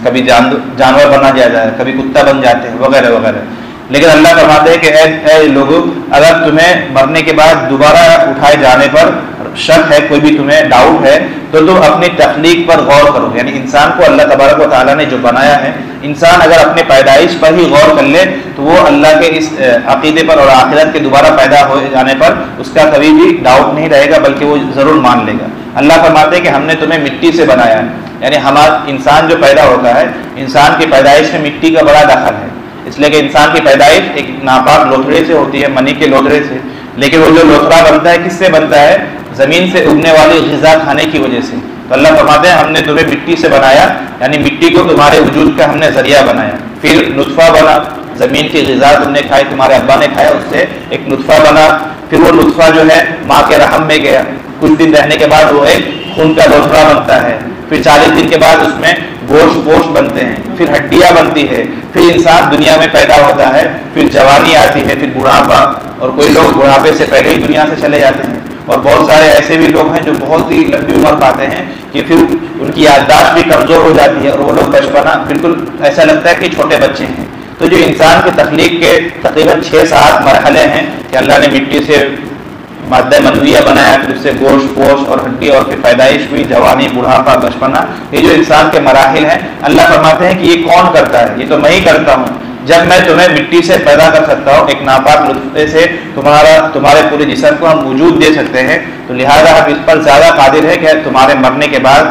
کبھی جانور بنا دیا جاتا ہے، کبھی کتا بن جاتے ہیں وغیرہ وغیرہ۔ لیکن اللہ فرماتے ہیں کہ اے لوگوں، اگر تمہیں مرنے کے بعد دوبارہ اٹھائے جانے پر شک ہے، کوئی بھی تمہیں ڈاؤٹ ہے، تو تم اپنی تخلیق پر غور کرو، یعنی انسان کو اللہ تبارک و تعالیٰ نے جو بنایا ہے، انسان اگر اپنے پیدائش پر ہی غور کر لے تو وہ اللہ کے اس عقیدے پر اور آخرت کے دوبارہ پیدا ہو جانے پر اس کا کبھی بھی ڈاؤٹ نہیں رہے گا، بلکہ وہ ضرور مان لے گا۔ اللہ فرماتے ہیں کہ ہم نے تمہیں مٹی سے بنایا ہے، یعنی ہمارا انسان جو پیدا ہوتا ہے، انسان کی پیدائش میں مٹی کا بڑا دخل ہے، اس لیے کہ انسان کی پیدائش ایک ناپاک لوتھڑے سے ہوتی ہے، منی کے لوتھڑے سے، لیکن وہ جو لوتھڑا بنتا ہے کس سے بنتا ہے؟ زمین سے اگنے والی غذا کھانے کی وجہ سے۔ تو اللہ فرماتے ہیں ہم نے تمہیں مٹی سے بنایا، یعنی مٹی کو تمہارے وجود کا ہم نے ذریعہ بنایا، پھر نطفہ بنا، زمین کی غذا تم نے کھائی، تمہارے ابا نے کھایا، اس سے ایک نطفہ بنا، پھر وہ نطفہ جو ہے ماں کے رحم میں گیا، کچھ دن رہنے کے بعد وہ ایک خون کا لوتھڑا بنتا ہے، پھر 40 دن کے بعد اس میں گوشت بنتے ہیں، پھر ہڈیاں بنتی ہے، پھر انسان دنیا میں پیدا ہوتا ہے، پھر جوانی آتی ہے، پھر بڑھاپا، اور کوئی لوگ بڑھاپے سے پہلے ہی دنیا سے چلے جاتے ہیں، اور بہت سارے ایسے بھی لوگ ہیں جو بہت ہی لمبی عمر پاتے ہیں کہ پھر ان کی یادداشت بھی کمزور ہو جاتی ہے، اور وہ لوگ بچپنا بالکل ایسا لگتا ہے کہ چھوٹے بچے ہیں۔ تو جو انسان کی تخلیق کے تقریباً 6-7 مرحلے ہیں کہ اللہ نے مٹی سے مادہ منویہ بنایا، پھر اس سے گوشت اور ہڈی، اور پھر پیدائش ہوئی، جوانی، بڑھاپا، بچپنا، یہ جو انسان کے مراحل ہیں، اللہ فرماتے ہیں کہ یہ کون کرتا ہے؟ یہ تو میں ہی کرتا ہوں۔ جب میں تمہیں مٹی سے پیدا کر سکتا ہوں، ایک ناپاک نطفے سے تمہارے پورے جسم کو ہم وجود دے سکتے ہیں، تو لہذا ہم اس پر زیادہ قادر ہے کہ تمہارے مرنے کے بعد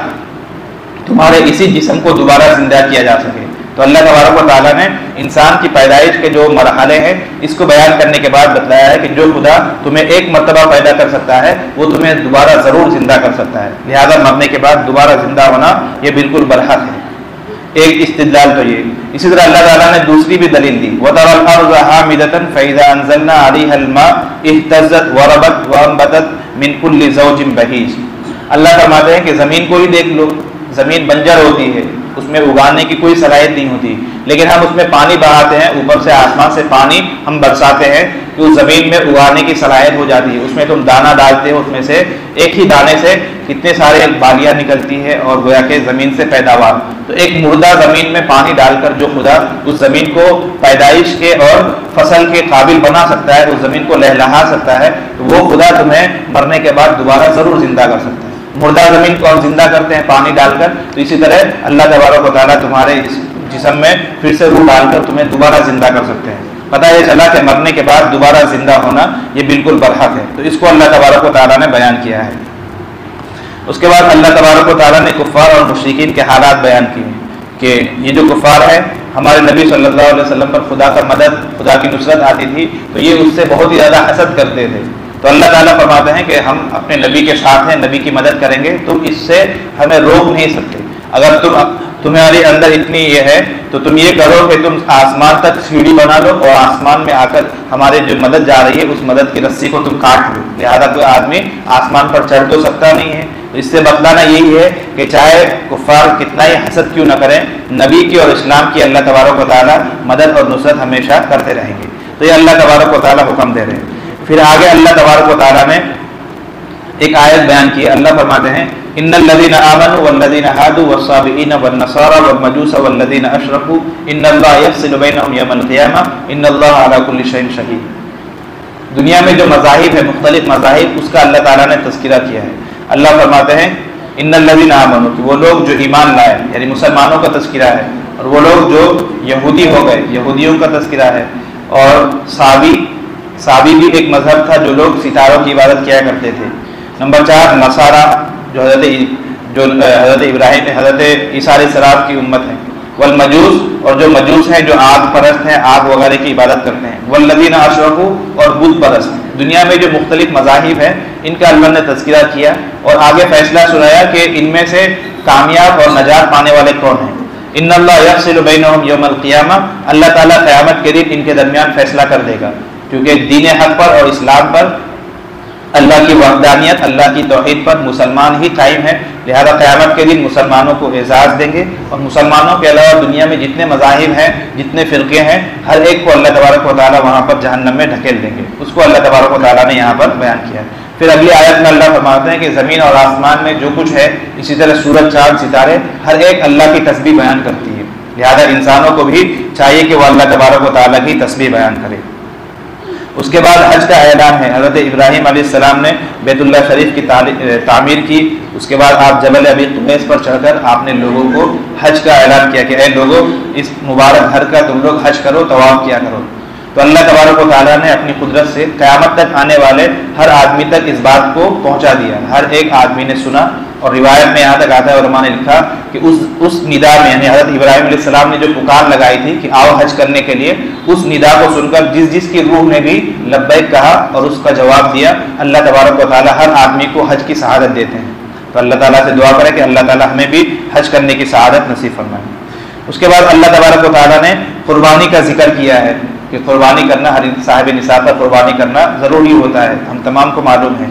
تمہارے اسی جسم کو دوبارہ زندہ کیا جا سکے۔ تو اللہ تبارک و تعالیٰ نے انسان کی پیدائش کے جو مرحلے ہیں اس کو بیان کرنے کے بعد بتلایا ہے کہ جو خدا تمہیں ایک مرتبہ پیدا کر سکتا ہے وہ تمہیں دوبارہ ضرور زندہ کر سکتا ہے، لہذا مرنے کے بعد دوبارہ زندہ ہونا یہ بالکل برحق ہے۔ ایک استدلال تو یہ، اسی طرح اللہ تعالیٰ نے دوسری بھی دلیل دی، وَتَرَى الْأَرْضَ حَامِدَةً فَإِذَا أَنزَلْنَا عَلَيْهَا الْمَاءَ اهْتَزَّتْ وَرَبَتْ وَأَنبَتَتْ مِنْ كُلِّ زَوْجٍ بَهِيجٍ۔ اللہ فرماتے ہیں کہ زمین کو ہی دیکھ لو، زمین بنجر ہوتی ہے، اس میں اگانے کی کوئی صلاحیت نہیں ہوتی، لیکن ہم اس میں پانی بہاتے ہیں، اوپر سے آسمان سے پانی ہم برساتے ہیں کہ اس زمین میں اگانے کی صلاحیت ہو جاتی ہے۔ اس میں تم دانہ ڈالتے ہو، اس میں سے ایک ہی دانے سے کتنے سارے بالیاں نکلتی ہے، اور گویا کہ زمین سے پیداوار۔ تو ایک مردہ زمین میں پانی ڈال کر جو خدا اس زمین کو پیدائش کے اور فصل کے قابل بنا سکتا ہے، اس زمین کو لہلہا سکتا ہے، تو وہ خدا تمہیں مرنے کے بعد دوبارہ ضرور زندہ کر سکتا ہے۔ مردہ زمین کو ہم زندہ کرتے ہیں پانی ڈال کر، تو اسی طرح اللہ تبارک و تعالیٰ تمہارے جسم میں پھر سے روح ڈال کر تمہیں دوبارہ زندہ کر سکتے ہیں۔ پتہ یہ چلا کہ مرنے کے بعد دوبارہ زندہ ہونا یہ بالکل برحق ہے، تو اس کو اللہ تبارک و تعالیٰ نے بیان کیا ہے۔ اس کے بعد اللہ تبارک و تعالیٰ نے کفار اور مشرکین کے حالات بیان کیے کہ یہ جو کفار ہے، ہمارے نبی صلی اللہ علیہ وسلم پر خدا کا مدد، خدا کی نصرت آتی تھی تو یہ اس سے بہت ہی زیادہ حسد کرتے تھے۔ تو اللہ تعالیٰ فرماتے ہیں کہ ہم اپنے نبی کے ساتھ ہیں، نبی کی مدد کریں گے، تم اس سے ہمیں روک نہیں سکتے۔ اگر تمہارے اندر اتنی یہ ہے تو تم یہ کرو کہ تم آسمان تک سیڑھی بنا لو، اور آسمان میں آ کر ہمارے جو مدد جا رہی ہے اس مدد کی رسی کو تم کاٹ لو، لہذا کوئی آدمی آسمان پر چڑھ تو سکتا نہیں ہے۔ تو اس سے بتلانا یہی ہے کہ چاہے کفار کتنا ہی حسد کیوں نہ کریں، نبی کی اور اسلام کی اللہ تبارک و تعالیٰ مدد اور نصرت ہمیشہ کرتے رہیں گے۔ تو یہ اللہ تبارک و تعالیٰ حکم دے رہے ہیں۔ پھر آگے اللہ تبارک و تعالیٰ نے ایک آیت بیان کی، اللہ فرماتے ہیں ان الذين آمنوا والذين هادوا والصابئين والنصارى والمجوس والذين اشركوا ان الله يفصل بينهم يوم القيامه ان الله على كل شيء شهيد۔ دنیا میں جو مذاہب ہیں، مختلف مذاہب، اس کا اللہ تعالیٰ نے تذکرہ کیا ہے۔ اللہ فرماتے ہیں ان الذين آمنوا، کہ وہ لوگ جو ایمان لائے، یعنی مسلمانوں کا تذکرہ ہے، اور وہ لوگ جو یہودی ہو گئے، یہودیوں کا تذکرہ ہے، اور صابی بھی ایک مذہب تھا جو لوگ ستاروں کی عبادت کیا کرتے تھے۔ نمبر 4 نصارہ جو حضرت ابراہیم حضرت عیسیٰ علیہ السلام کی امت ہے۔ والمجوس اور جو مجوس ہیں جو آگ پرست ہیں، آگ وغیرہ کی عبادت کرتے ہیں۔ والذین اشرکوا اور بت پرست۔ دنیا میں جو مختلف مذاہب ہیں ان کا اللہ نے تذکرہ کیا اور آگے فیصلہ سنایا کہ ان میں سے کامیاب اور نجات پانے والے کون ہیں۔ ان اللہ یفصل بینہم یوم القیامہ، اللہ تعالیٰ قیامت کے دن ان کے درمیان فیصلہ کر دے گا، کیونکہ دین حق پر اور اسلام پر، اللہ کی وحدانیت، اللہ کی توحید پر مسلمان ہی قائم ہے، لہذا قیامت کے دن مسلمانوں کو اعزاز دیں گے، اور مسلمانوں کے علاوہ دنیا میں جتنے مذاہب ہیں، جتنے فرقے ہیں، ہر ایک کو اللہ تبارک و تعالیٰ وہاں پر جہنم میں ڈھکیل دیں گے۔ اس کو اللہ تبارک و تعالیٰ نے یہاں پر بیان کیا ہے۔ پھر اگلی آیت میں اللہ فرماتے ہیں کہ زمین اور آسمان میں جو کچھ ہے، اسی طرح سورج چاند ستارے، ہر ایک اللہ کی تسبیح بیان کرتی ہے، لہذا انسانوں کو بھی چاہیے کہ وہ اللہ تبارک و تعالیٰ کی تسبیح بیان کرے۔ اس کے بعد حج کا اعلان ہے۔ حضرت ابراہیم علیہ السلام نے بیت اللہ شریف کی تعمیر کی، اس کے بعد آپ جبل ابی قبیس پر چڑھ کر آپ نے لوگوں کو حج کا اعلان کیا کہ اے لوگوں، اس مبارک گھر کا تم لوگ حج کرو، طواف کیا کرو۔ تو اللہ تبارک و تعالیٰ نے اپنی قدرت سے قیامت تک آنے والے ہر آدمی تک اس بات کو پہنچا دیا، ہر ایک آدمی نے سنا، اور روایت میں یہاں تک آتا ہے، علماء نے لکھا کہ اس ندا میں، یعنی حضرت ابراہیم علیہ السلام نے جو پکار لگائی تھی کہ آؤ حج کرنے کے لیے، اس ندا کو سن کر جس کی روح نے بھی لبیک کہا اور اس کا جواب دیا، اللہ تبارک و تعالیٰ ہر آدمی کو حج کی سعادت دیتے ہیں۔ تو اللہ تعالیٰ سے دعا کرے کہ اللہ تعالیٰ ہمیں بھی حج کرنے کی سعادت نصیب فرمائے۔ اس کے بعد اللہ تبارک و تعالیٰ نے قربانی کا ذکر کیا ہے کہ قربانی کرنا، ہر صاحب نصاب پر قربانی کرنا ضروری ہوتا ہے، ہم تمام کو معلوم ہے۔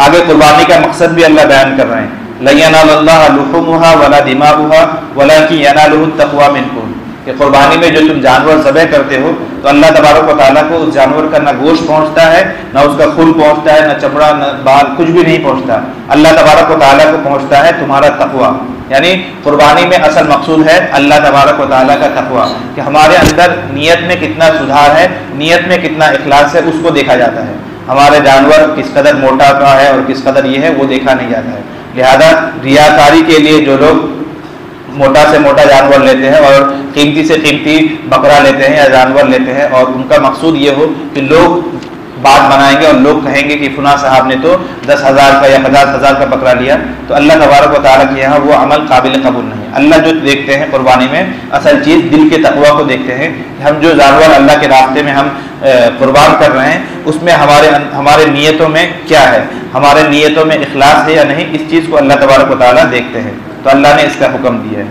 آگے قربانی کا مقصد بھی اللہ بیان کر رہے ہیں، لَن يَنَالَ اللَّهَ لُحُومُهَا وَلَا دِمَاؤُهَا وَلَكِنْ يَنَالُهُ التَّقْوَىٰ مِنكُمْ، کہ قربانی میں جو تم جانور ذبح کرتے ہو تو اللہ تبارک و تعالیٰ کو اس جانور کا نہ گوشت پہنچتا ہے، نہ اس کا خون پہنچتا ہے، نہ چمڑا، نہ بال، کچھ بھی نہیں پہنچتا۔ اللہ تبارک و تعالیٰ کو پہنچتا ہے تمہارا تقویٰ، یعنی قربانی میں اصل مقصود ہے اللہ تبارک و تعالیٰ کا تقویٰ، کہ ہمارے اندر نیت میں کتنا سدھار ہے، نیت میں کتنا اخلاص ہے، اس کو دیکھا جاتا ہے۔ ہمارے جانور کس قدر موٹا کا ہے اور کس قدر یہ ہے وہ دیکھا نہیں جاتا ہے، لہذا ریاکاری کے لیے جو لوگ موٹا سے موٹا جانور لیتے ہیں اور قیمتی سے قیمتی بکرا لیتے ہیں یا جانور لیتے ہیں، اور ان کا مقصود یہ ہو کہ لوگ بات بنائیں گے اور لوگ کہیں گے کہ فلاں صاحب نے تو 10,000 کا یا 50,000 کا بکرا لیا، تو اللہ تبارک و تعالیٰ کے یہاں وہ عمل قابل قبول نہیں۔ اللہ جو دیکھتے ہیں قربانی میں اصل چیز دل کے تقویٰ کو دیکھتے ہیں، کہ ہم جو جانور اللہ کے راستے میں ہم قربان کر رہے ہیں اس میں ہمارے نیتوں میں کیا ہے، ہمارے نیتوں میں اخلاص ہے یا نہیں، اس چیز کو اللہ تبارک و تعالیٰ دیکھتے ہیں، تو اللہ نے اس کا حکم دیا ہے۔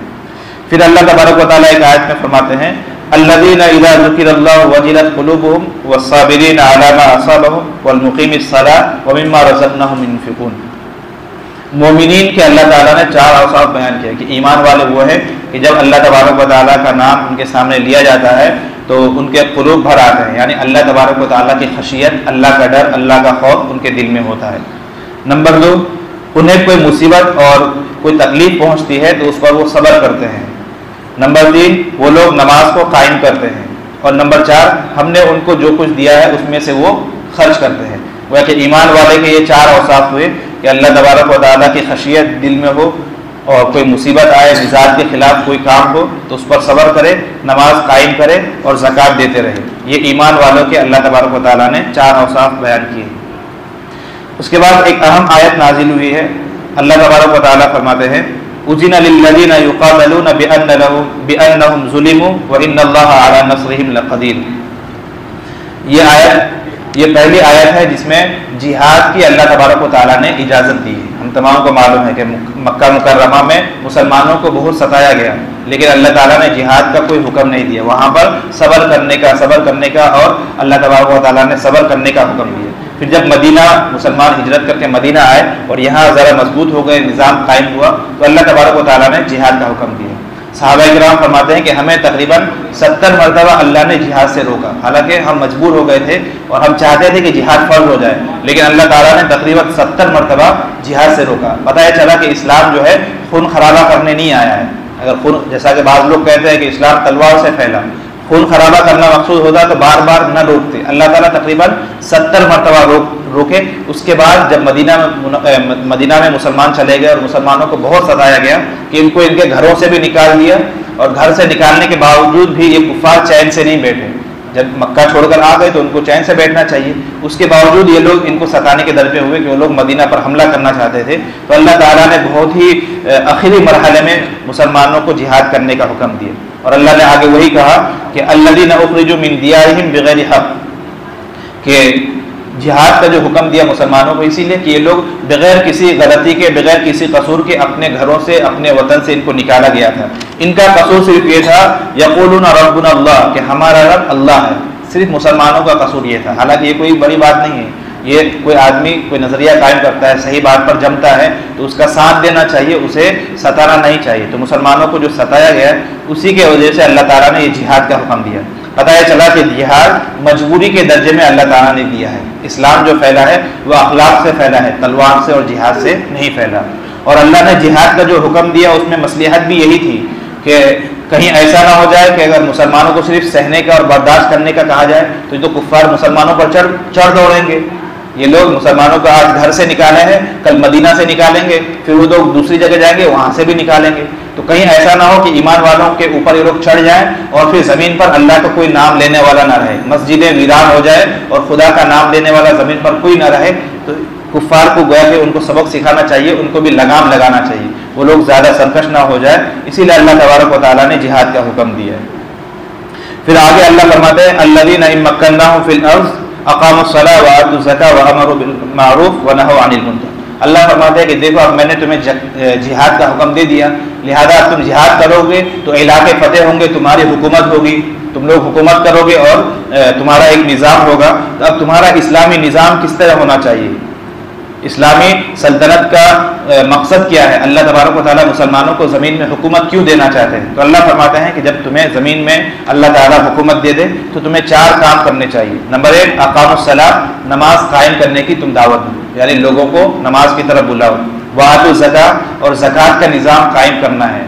پھر اللہ تبارک و تعالیٰ ایک آیت میں فرماتے ہیں الذین اذا ذکر اللہ وجلت قلوبهم والصابرین علی ما اصابهم والمقیم الصلاۃ ومما رزقناهم ينفقون۔ مومنین کے اللہ تعالیٰ نے 4 اوصاف بیان کیا کہ ایمان والے وہ ہیں کہ جب اللہ تبارک و تعالیٰ کا نام ان کے سامنے لیا جاتا ہے تو ان کے قلوب بھر آتے ہیں، یعنی اللہ تبارک و تعالیٰ کی خشیت، اللہ کا ڈر، اللہ کا خوف ان کے دل میں ہوتا ہے۔ نمبر 2، انہیں کوئی مصیبت اور کوئی تکلیف پہنچتی ہے تو اس پر وہ صبر کرتے ہیں۔ نمبر 3، وہ لوگ نماز کو قائم کرتے ہیں۔ اور نمبر 4، ہم نے ان کو جو کچھ دیا ہے اس میں سے وہ خرچ کرتے ہیں۔ وہ کہ ایمان والے کے یہ 4 اوصاف ہوئے کہ اللہ تبارک و تعالیٰ کی خشیت دل میں ہو، اور کوئی مصیبت آئے، مزاج کے خلاف کوئی کام ہو تو اس پر صبر کرے، نماز قائم کرے اور زکوٰۃ دیتے رہے۔ یہ ایمان والوں کے اللہ تبارک و تعالیٰ نے 4 اوصاف بیان کیے۔ اس کے بعد ایک اہم آیت نازل ہوئی ہے، اللہ تبارک و تعالیٰ فرماتے ہیں اذن للذین یقاتلون بأنہم ظلموا وإن اللہ علی نصرہم لقدیر۔ یہ پہلی آیت ہے جس میں جہاد کی اللہ تبارک و تعالیٰ نے اجازت دی ہے۔ ہم تمام کو معلوم ہے کہ مکہ مکرمہ میں مسلمانوں کو بہت ستایا گیا، لیکن اللہ تعالیٰ نے جہاد کا کوئی حکم نہیں دیا، وہاں پر صبر کرنے کا اور اللہ تبارک و تعالیٰ نے صبر کرنے کا حکم دیا۔ پھر جب مدینہ مسلمان ہجرت کر کے مدینہ آئے اور یہاں ذرا مضبوط ہو گئے، نظام قائم ہوا، تو اللہ تبارک و تعالیٰ نے جہاد کا حکم دیا۔ صحابہ کرام فرماتے ہیں کہ ہمیں تقریباً 70 مرتبہ اللہ نے جہاد سے روکا، حالانکہ ہم مجبور ہو گئے تھے اور ہم چاہتے تھے کہ جہاد فرض ہو جائے، لیکن اللہ تعالیٰ نے تقریباً 70 مرتبہ جہاد سے روکا۔ پتہ یہ چلا کہ اسلام جو ہے خون خرابہ کرنے نہیں آیا ہے۔ اگر خون، جیسا کہ بعض لوگ کہتے ہیں کہ اسلام تلوار سے پھیلا، خون خرابہ کرنا مقصود ہوتا تو بار بار نہ روکتے۔ اللہ تعالیٰ تقریباً 70 مرتبہ روکے۔ اس کے بعد جب مدینہ میں مسلمان چلے گئے اور مسلمانوں کو بہت ستایا گیا کہ ان کو ان کے گھروں سے بھی نکال دیا، اور گھر سے نکالنے کے باوجود بھی یہ کفار چین سے نہیں بیٹھے، جب مکہ چھوڑ کر آ گئے تو ان کو چین سے بیٹھنا چاہیے. اس کے باوجود یہ لوگ ان کو ستانے کے در پہ ہوئے کہ وہ لوگ مدینہ پر حملہ کرنا چاہتے تھے. تو اللہ تعالیٰ نے بہت ہی آخری مرحلے میں مسلمانوں کو جہاد کرنے کا حکم دیا. اور اللہ نے آگے وہی کہا کہ الذین اخرجوا من دیارہم بغیر حق, کہ جہاد کا جو حکم دیا مسلمانوں کو اسی لیے کہ یہ لوگ بغیر کسی غلطی کے, بغیر کسی قصور کے اپنے گھروں سے, اپنے وطن سے ان کو نکالا گیا تھا. ان کا قصور صرف یہ تھا یقولون ربنا اللہ, کہ ہمارا رب اللہ ہے. صرف مسلمانوں کا قصور یہ تھا. حالانکہ یہ کوئی بڑی بات نہیں ہے. یہ کوئی آدمی کوئی نظریہ قائم کرتا ہے, صحیح بات پر جمتا ہے تو اس کا ساتھ دینا چاہیے, اسے ستانا نہیں چاہیے. تو مسلمانوں کو جو ستایا گیا ہے اسی کے وجہ سے اللہ تعالیٰ نے یہ جہاد کا حکم دیا. پتہ یہ چلا کہ جہاد مجبوری کے درجے میں اللہ تعالیٰ نے دیا ہے. اسلام جو پھیلا ہے وہ اخلاق سے پھیلا ہے, تلوار سے اور جہاد سے نہیں پھیلا. اور اللہ نے جہاد کا جو حکم دیا اس میں مصلحت بھی یہی تھی کہ کہیں ایسا نہ ہو جائے کہ اگر مسلمانوں کو صرف سہنے کا اور برداشت کرنے کا کہا جائے تو یہ تو کفار مسلمانوں پر چڑھ دوڑیں گے. یہ لوگ مسلمانوں کو آج گھر سے نکالے ہیں, کل مدینہ سے نکالیں گے, پھر وہ لوگ دوسری جگہ جائیں گے وہاں سے بھی نکالیں گے. تو کہیں ایسا نہ ہو کہ ایمان والوں کے اوپر یہ لوگ چڑھ جائیں اور پھر زمین پر اللہ کا کوئی نام لینے والا نہ رہے, مسجدیں ویران ہو جائے اور خدا کا نام لینے والا زمین پر کوئی نہ رہے. تو کفار کو گویا کہ ان کو سبق سکھانا چاہیے, ان کو بھی لگام لگانا چاہیے, وہ لوگ زیادہ سرکش نہ ہو جائے. اسی لیے اللہ تبارک و تعالیٰ نے جہاد کا حکم دیا ہے. پھر آگے اللہ فرماتے ہیں الذین ان مکناہم فی الارض اقاموا الصلاۃ وآتوا الزکاۃ وامروا بالمعروف ونہوا عن المنکر. اللہ فرماتے ہیں کہ دیکھو اب میں نے تمہیں جہاد کا حکم دے دیا, لہذا تم جہاد کرو گے تو علاقے فتح ہوں گے, تمہاری حکومت ہوگی, تم لوگ حکومت کرو گے اور تمہارا ایک نظام ہوگا. تو اب تمہارا اسلامی نظام کس طرح ہونا چاہیے؟ اسلامی سلطنت کا مقصد کیا ہے؟ اللہ تبارک و تعالیٰ مسلمانوں کو زمین میں حکومت کیوں دینا چاہتے ہیں؟ تو اللہ فرماتے ہیں کہ جب تمہیں زمین میں اللہ تعالیٰ حکومت دے دے تو تمہیں 4 کام کرنے چاہیے. نمبر 1 اقام الصلاۃ, نماز قائم کرنے کی تم دعوت دو, یعنی لوگوں کو نماز کی طرف بلاؤ. وآتوا الزکاۃ, اور زکوٰۃ کا نظام قائم کرنا ہے.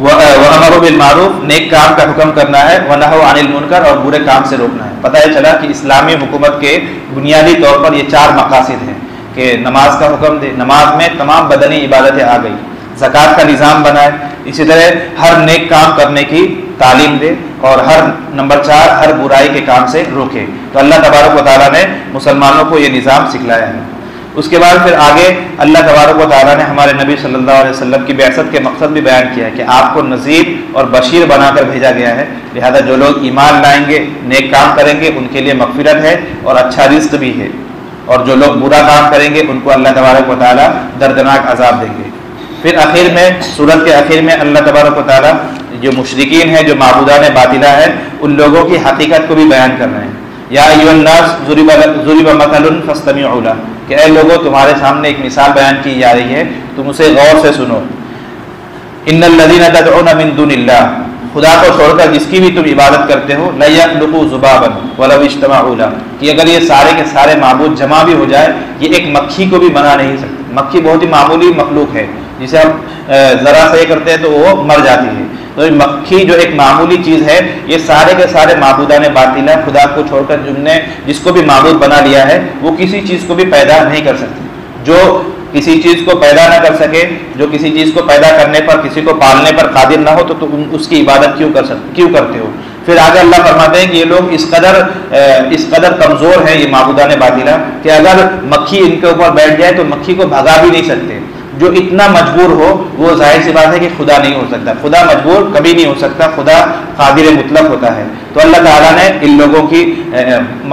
وَأَمَرُوا بِالْمَعْرُوفِ, نیک کام کا حکم کرنا ہے. وَنَهَوْا عَنِ الْمُنْكَرِ, اور برے کام سے روکنا ہے. پتہ یہ چلا کہ اسلامی حکومت کے بنیادی طور پر یہ 4 مقاصد ہیں کہ نماز کا حکم دے, نماز میں تمام بدنی عبادتیں آ گئی, زکوٰۃ کا نظام بنائے, اسی طرح ہر نیک کام کرنے کی تعلیم دے, اور نمبر 4 ہر برائی کے کام سے روکے. تو اللہ تبارک و تعالیٰ نے مسلمانوں کو یہ نظام سکھلایا ہے. اس کے بعد پھر آگے اللہ تبارک و تعالیٰ نے ہمارے نبی صلی اللہ علیہ وسلم کی بعثت کے مقصد بھی بیان کیا ہے کہ آپ کو نذیر اور بشیر بنا کر بھیجا گیا ہے. لہذا جو لوگ ایمان لائیں گے, نیک کام کریں گے, ان کے لیے مغفرت ہے اور اچھا رزق بھی ہے, اور جو لوگ برا کام کریں گے ان کو اللہ تبارک و تعالیٰ دردناک عذاب دیں گے. پھر آخر میں, سورت کے آخر میں اللہ تبارک و تعالیٰ جو مشرکین ہیں, جو معبودان باطلہ ہیں, ان لوگوں کی حقیقت کو بھی بیان کر رہے ہیں. یا ایھا الناس ضرب مثل فاستمعوا له, کہ اے لوگوں تمہارے سامنے ایک مثال بیان کی جا رہی ہے, تم اسے غور سے سنو. ان الذین تدعون من دون اللہ, خدا کو چھوڑ کر جس کی بھی تم عبادت کرتے ہو, لا یخلقوا ذبابا ولو اجتمعوا له, کہ اگر یہ سارے کے سارے معبود جمع بھی ہو جائے یہ ایک مکھی کو بھی بنا نہیں سکتے. مکھی بہت ہی معمولی مخلوق ہے, جسے ہم ذرا سے کرتے ہیں تو وہ مر جاتی ہے. تو مکھی جو ایک معمولی چیز ہے, یہ سارے کے سارے معبودان باطل, خدا کو چھوڑ کر جس کو بھی معبود بنا لیا ہے وہ کسی چیز کو بھی پیدا نہیں کر سکتے. جو کسی چیز کو پیدا نہ کر سکے, جو کسی چیز کو پیدا کرنے پر, کسی کو پالنے پر قادر نہ ہو, تو تم اس کی عبادت کیوں کرتے ہو؟ پھر آگے اللہ فرماتے ہیں کہ یہ لوگ اس قدر کمزور ہیں, یہ معبودان باطلہ, کہ اگر مکھی ان کے اوپر بیٹھ جائے تو مکھی کو بھگا بھی نہیں سکتے. جو اتنا مجبور ہو وہ ظاہر سی بات ہے کہ خدا نہیں ہو سکتا. خدا مجبور کبھی نہیں ہو سکتا, خدا قادر مطلق ہوتا ہے. تو اللہ تعالیٰ نے ان لوگوں کی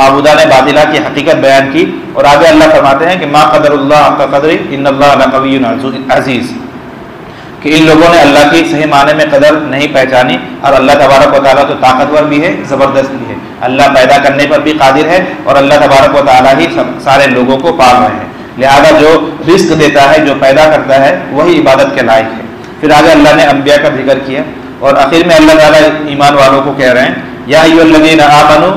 معبودان باطلہ کی حقیقت بیان کی, اور آگے اللہ فرماتے ہیں کہ ما قدر اللہ حق قدرہ ان اللہ لقوی عزیز, کہ ان لوگوں نے اللہ کی صحیح معنی میں قدر نہیں پہچانی, اور اللہ تبارک و تعالیٰ تو طاقتور بھی ہے, زبردست بھی ہے. اللہ پیدا کرنے پر بھی قادر ہے, اور اللہ تبارک و تعالیٰ ہی سارے لوگوں کو پال رہے ہیں. لہذا جو رزق دیتا ہے, جو پیدا کرتا ہے, وہی عبادت کے لائق ہے. پھر آگے اللہ نے انبیاء کا ذکر کیا, اور آخر میں اللہ تعالیٰ ایمان والوں کو کہہ رہے ہیں یا ایھا الذین آمنوا,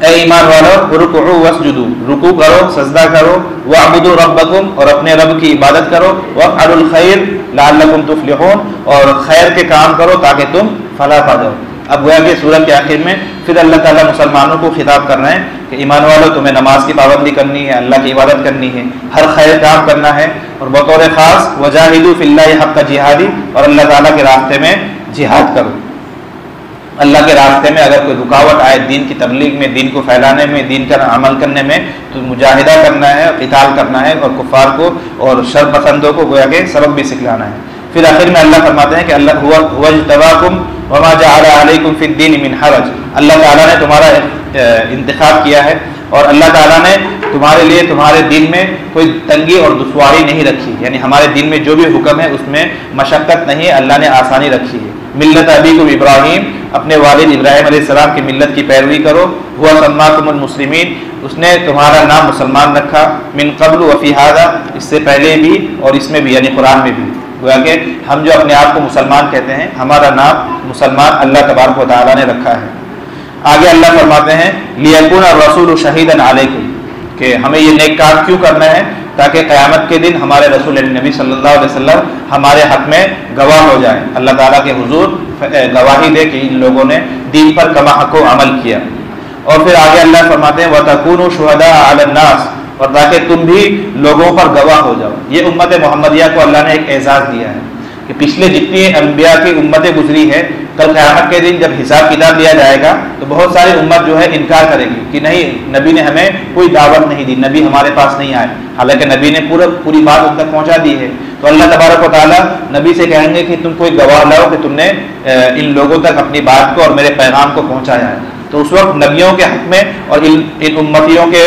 اے ایمان والو, رکعوا واسجدوا, رکوع کرو, سجدہ کرو, واعبدوا ربکم, اور اپنے رب کی عبادت کرو, وافعلوا الخیر لعلکم تفلحون, اور خیر کے کام کرو تاکہ تم فلاح پا جاؤ. اب گویا کہ سورت کے آخر میں پھر اللہ تعالیٰ مسلمانوں کو خطاب کر رہے ہیں کہ ایمان والو تمہیں نماز کی پابندی کرنی ہے, اللہ کی عبادت کرنی ہے, ہر خیر کام کرنا ہے, اور بطور خاص وجاہدوا فی اللہ حق جہادی, اور اللہ تعالیٰ کے راستے میں جہاد کرو. اللہ کے راستے میں اگر کوئی رکاوٹ آئے دین کی تبلیغ میں، دین کو پھیلانے میں، دین کا عمل کرنے میں، تو مجاہدہ کرنا ہے، قتال کرنا ہے، اور کفار کو اور شر پسندوں کو گویا کہ سبق بھی سکھلانا ہے۔ پھر آخر میں اللہ فرماتے ہیں کہ اللہ هو اجتباکم وما جعل علیکم فی الدین من حرج، اللہ تعالیٰ نے تمہارا انتخاب کیا ہے اور اللہ تعالیٰ نے تمہارے لیے تمہارے دین میں کوئی تنگی اور دشواری نہیں رکھی، یعنی ہمارے دین میں جو بھی حکم ہے اس میں مشقت نہیں ہے، اللہ نے آسانی رکھی ہے۔ ملت ابیکم ابراہیم، اپنے والد ابراہیم علیہ السلام کی ملت کی پیروی کرو۔ ہوا سماکم المسلمین، اس نے تمہارا نام مسلمان رکھا۔ من قبل وفی ھذا، اس سے پہلے بھی اور اس میں بھی، یعنی قرآن میں بھی، گویا کہ ہم جو اپنے آپ کو مسلمان کہتے ہیں، ہمارا نام مسلمان اللہ تبارک و تعالیٰ نے رکھا ہے۔ آگے اللہ فرماتے ہیں لیکون الرسول شہیدا علیکم، کہ ہمیں یہ نیک کام کیوں کرنا ہے؟ تاکہ قیامت کے دن ہمارے رسول نبی صلی اللہ علیہ وسلم ہمارے حق میں گواہ ہو جائیں، اللہ تعالیٰ کے حضور گواہی دے کہ ان لوگوں نے دین پر کما حق و عمل کیا۔ اور پھر آگے اللہ فرماتے ہیں وَتَكُونُوا شُهَدَاءَ عَلَى النَّاسِ، اور تاکہ تم بھی لوگوں پر گواہ ہو جاؤ۔ یہ امت محمدیہ کو اللہ نے ایک اعزاز دیا ہے کہ پچھلے جتنی انبیاء کی امتیں گزری ہے، کل قیامت کے دن جب حساب کتاب دیا جائے گا تو بہت ساری امت جو ہے انکار کرے گی کہ نہیں، نبی نے ہمیں کوئی دعوت نہیں دی، نبی ہمارے پاس نہیں آئے، حالانکہ نبی نے پوری بات ان تک پہنچا دی ہے۔ تو اللہ تبارک و تعالیٰ نبی سے کہیں گے کہ تم کوئی گواہ لاؤ کہ تم نے ان لوگوں تک اپنی بات کو اور میرے پیغام کو پہنچایا ہے۔ تو اس وقت نبیوں کے حق میں اور ان امتیوں کے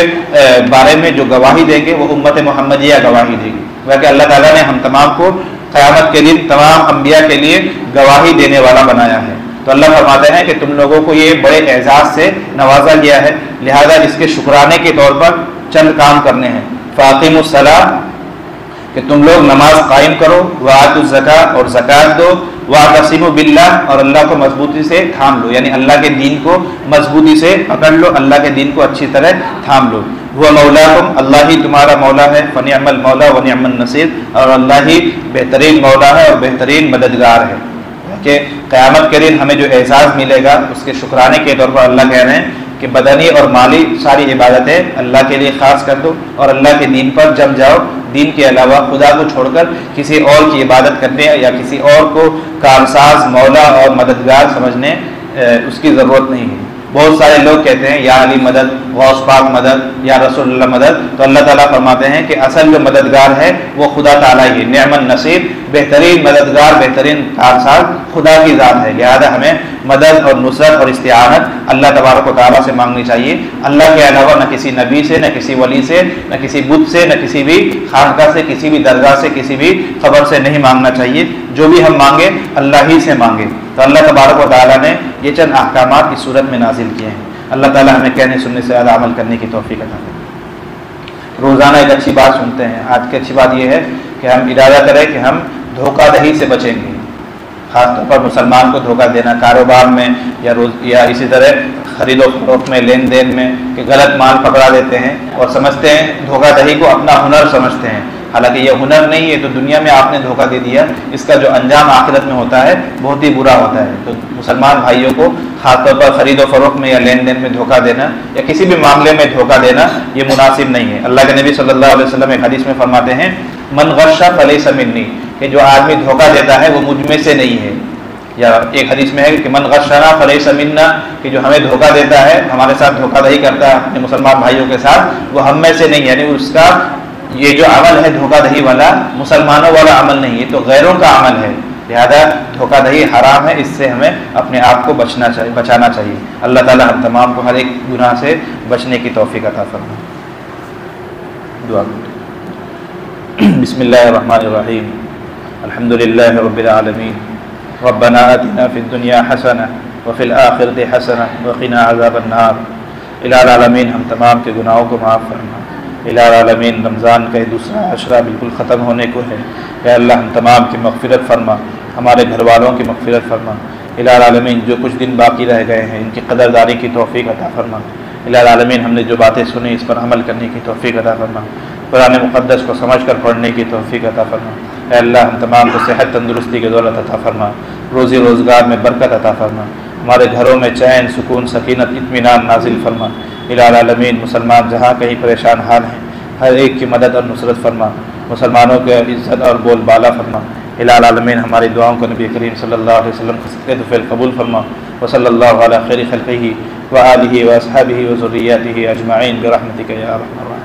بارے میں جو گواہی دیں گے وہ امت محمدیہ گواہی دے گی، کہ اللہ تعالیٰ نے ہم تمام کو قیامت کے دن تمام انبیاء کے لیے گواہی دینے والا بنایا ہے۔ تو اللہ فرماتے ہیں کہ تم لوگوں کو یہ بڑے اعزاز سے نوازا گیا ہے، لہذا اس کے شکرانے کے طور پر چند کام کرنے ہیں۔ فاقیموا الصلاۃ، کہ تم لوگ نماز قائم کرو، وآتوا الزکاۃ، اور زکوٰۃ دو، واعتصموا باللہ، اور اللہ کو مضبوطی سے تھام لو، یعنی اللہ کے دین کو مضبوطی سے پکڑ لو، اللہ کے دین کو اچھی طرح تھام لو۔ وہ مولاکم، اللہ ہی تمہارا مولا ہے، فنعم المولا ونعم النصیر، اور اللہ ہی بہترین مولا ہے اور بہترین مددگار ہے۔ کہ قیامت کے دن ہمیں جو اعزاز ملے گا اس کے شکرانے کے طور پر اللہ کہہ رہے ہیں کہ بدنی اور مالی ساری عبادتیں اللہ کے لیے خاص کر دو اور اللہ کے دین پر جم جاؤ، دین کے علاوہ خدا کو چھوڑ کر کسی اور کی عبادت کرنے یا کسی اور کو کارساز، مولا اور مددگار سمجھنے اس کی ضرورت نہیں ہے۔ بہت سارے لوگ کہتے ہیں یا علی مدد، غوث پاک مدد، یا رسول اللہ مدد، تو اللہ تعالیٰ فرماتے ہیں کہ اصل جو مددگار ہے وہ خدا تعالیٰ ہی، نعم النصیر، بہترین مددگار، بہترین کارساز خدا کی ذات ہے۔ لہذا ہمیں مدد اور نصرت اور استعانت اللہ تبارک و تعالیٰ سے مانگنی چاہیے، اللہ کے علاوہ نہ کسی نبی سے، نہ کسی ولی سے، نہ کسی بت سے، نہ کسی بھی خانقاہ سے، کسی بھی درگاہ سے، کسی بھی خبر سے نہیں مانگنا چاہیے۔ جو بھی ہم مانگے اللہ ہی سے مانگے۔ تو اللہ تبارک و تعالیٰ نے یہ چند احکامات اس صورت میں نازل کیے ہیں۔ اللہ تعالیٰ ہمیں کہنے سننے سے زیادہ عمل کرنے کی توفیق عطا کرے۔ روزانہ ایک اچھی بات سنتے ہیں، آج کی اچھی بات یہ ہے کہ ہم ارادہ کریں کہ ہم دھوکہ دہی سے بچیں گے، خاص طور پر مسلمان کو دھوکہ دینا کاروبار میں یا اسی طرح خرید و فروخت میں، لین دین میں، کہ غلط مال پکڑا دیتے ہیں اور سمجھتے ہیں دھوکہ دہی کو اپنا ہنر سمجھتے ہیں، حالانکہ یہ ہنر نہیں ہے، تو دنیا میں آپ نے دھوکہ دے دیا، اس کا جو انجام آخرت میں ہوتا ہے بہت ہی برا ہوتا ہے۔ تو مسلمان بھائیوں کو خاص طور پر خرید و فروخت میں یا لین دین میں دھوکہ دینا یا کسی بھی معاملے میں دھوکہ دینا یہ مناسب نہیں ہے۔ اللہ کے نبی صلی اللہ علیہ وسلم ایک حدیث میں فرماتے ہیں من غش فلیس منی، کہ جو آدمی دھوکہ دیتا ہے وہ مجھ میں سے نہیں ہے، یا ایک حدیث میں ہے کہ من غشنا فلیس منا، کہ جو ہمیں دھوکہ دیتا ہے، ہمارے ساتھ دھوکہ دہی کرتا ہے اپنے مسلمان بھائیوں کے ساتھ، وہ ہم میں سے نہیں، یعنی اس کا یہ جو عمل ہے دھوکہ دہی والا مسلمانوں والا عمل نہیں ہے، تو غیروں کا عمل ہے، لہذا دھوکہ دہی حرام ہے، اس سے ہمیں اپنے آپ کو بچانا چاہیے۔ اللہ تعالیٰ ہم تمام کو ہر ایک گناہ سے بچنے کی توفیق عطا فرمائے۔ دعا بسم اللہ الرحمن الرحیم، الحمد للہ رب العالمین، ربنا آتنا فی الدنیا حسنہ وفی الآخرۃ حسنہ وقنا عذاب النار۔ الہ العالمین ہم تمام کے گناہوں کو معاف فرما۔ الہ العالمین رمضان کا یہ دوسرا عشرہ بالکل ختم ہونے کو ہے، اے اللہ ہم تمام کی مغفرت فرما، ہمارے گھر والوں کی مغفرت فرما۔ الہ العالمین جو کچھ دن باقی رہ گئے ہیں ان کی قدردانی کی توفیق عطا فرما۔ الہ العالمین ہم نے جو باتیں سنی اس پر عمل کرنے کی توفیق عطا فرما، قرآن مقدس کو سمجھ کر پڑھنے کی توفیق عطا فرما۔ اے اللہ ہم تمام کو صحت تندرستی کی دولت عطا فرما، روزی روزگار میں برکت عطا فرما، ہمارے گھروں میں چین، سکون، سکینت، اطمینان نازل فرما۔ الہ العالمین مسلمان جہاں کہیں پریشان حال ہیں ہر ایک کی مدد اور نصرت فرما، مسلمانوں کے عزت اور بول بالا فرما۔ الہ العالمین ہماری دعاؤں کو نبی کریم صلی اللہ علیہ وسلم کے فعل قبول فرما، وصلی اللہ علی خیر خلقہ وآلہ واصحابہ وذریاتہ اجمعین برحمتک یا ارحم الراحمین۔